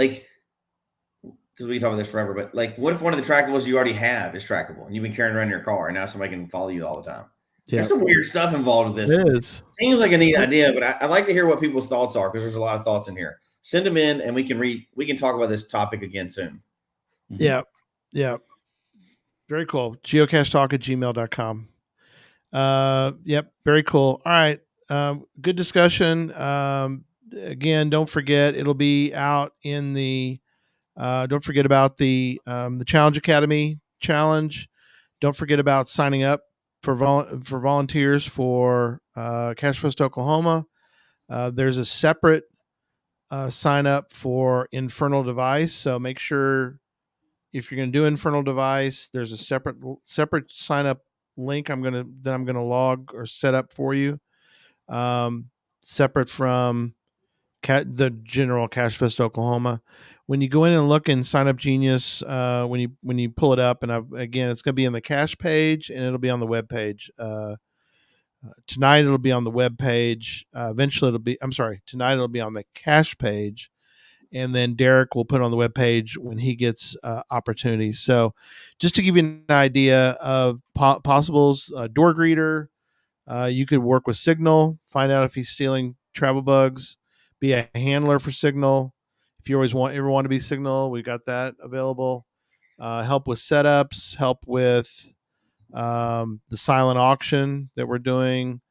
we can talk about this forever, but like, what if one of the trackables you already have is trackable and you've been carrying around in your car and now somebody can follow you all the time? Yeah. There's some weird stuff involved with this. It is. Seems like a neat idea, but I'd like to hear what people's thoughts are because there's a lot of thoughts in here. Send them in and we can talk about this topic again soon. Yeah. Yeah. Very cool. geocachetalk@gmail.com. Yep. Very cool. All right. Good discussion. Again, don't forget, it'll be out in the, don't forget about the Challenge Academy challenge. Don't forget about signing up for volunteers for Cache Fest Oklahoma. There's a separate sign up for Infernal Device. So make sure if you're going to do Infernal Device, there's a separate sign up link I'm gonna log or set up for you, separate from the general Cache Fest Oklahoma. When you go in and look in Sign Up Genius, when you pull it up, and again, it's going to be on the cache page and it'll be on the web page. Tonight it'll be on the web page. Eventually tonight it'll be on the cache page, and then Derek will put it on the web page when he gets opportunities. So just to give you an idea of possibles, door greeter, you could work with Signal, find out if he's stealing travel bugs, be a handler for Signal. If you ever want to be Signal, we got that available. Help with setups, help with the silent auction that we're doing.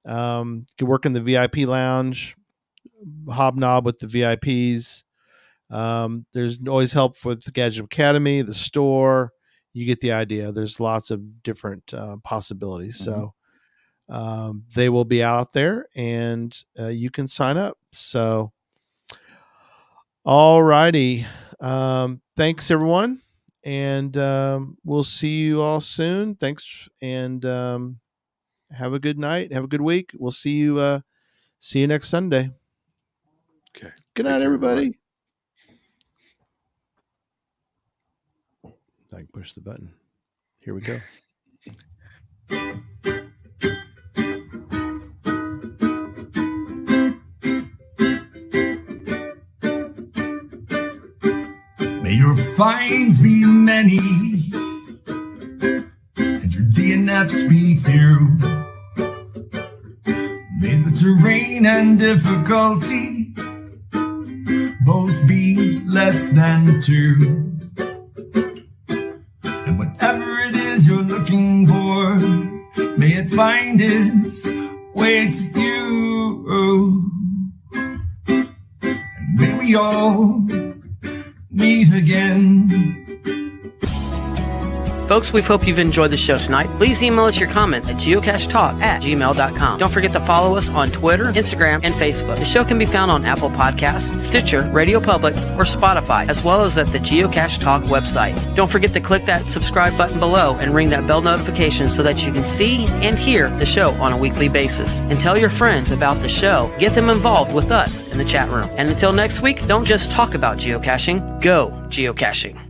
You could work in the VIP lounge, hobnob with the VIPs. There's always help with the Gadget Academy, the store. You get the idea. There's lots of different possibilities. So they will be out there, and you can sign up. So, all righty. Thanks, everyone. And we'll see you all soon. Thanks, and have a good night. Have a good week. We'll see you next Sunday. Okay. Good night, everybody. I can push the button. Here we go. May your finds be many, and your DNFs be few. May the terrain and difficulty both be less than 2. And whatever it is you're looking for, may it find its way to you. And may we all meet again. Folks, we hope you've enjoyed the show tonight. Please email us your comment at geocachetalk@gmail.com. Don't forget to follow us on Twitter, Instagram, and Facebook. The show can be found on Apple Podcasts, Stitcher, Radio Public, or Spotify, as well as at the Geocache Talk website. Don't forget to click that subscribe button below and ring that bell notification so that you can see and hear the show on a weekly basis. And tell your friends about the show. Get them involved with us in the chat room. And until next week, don't just talk about geocaching, go geocaching.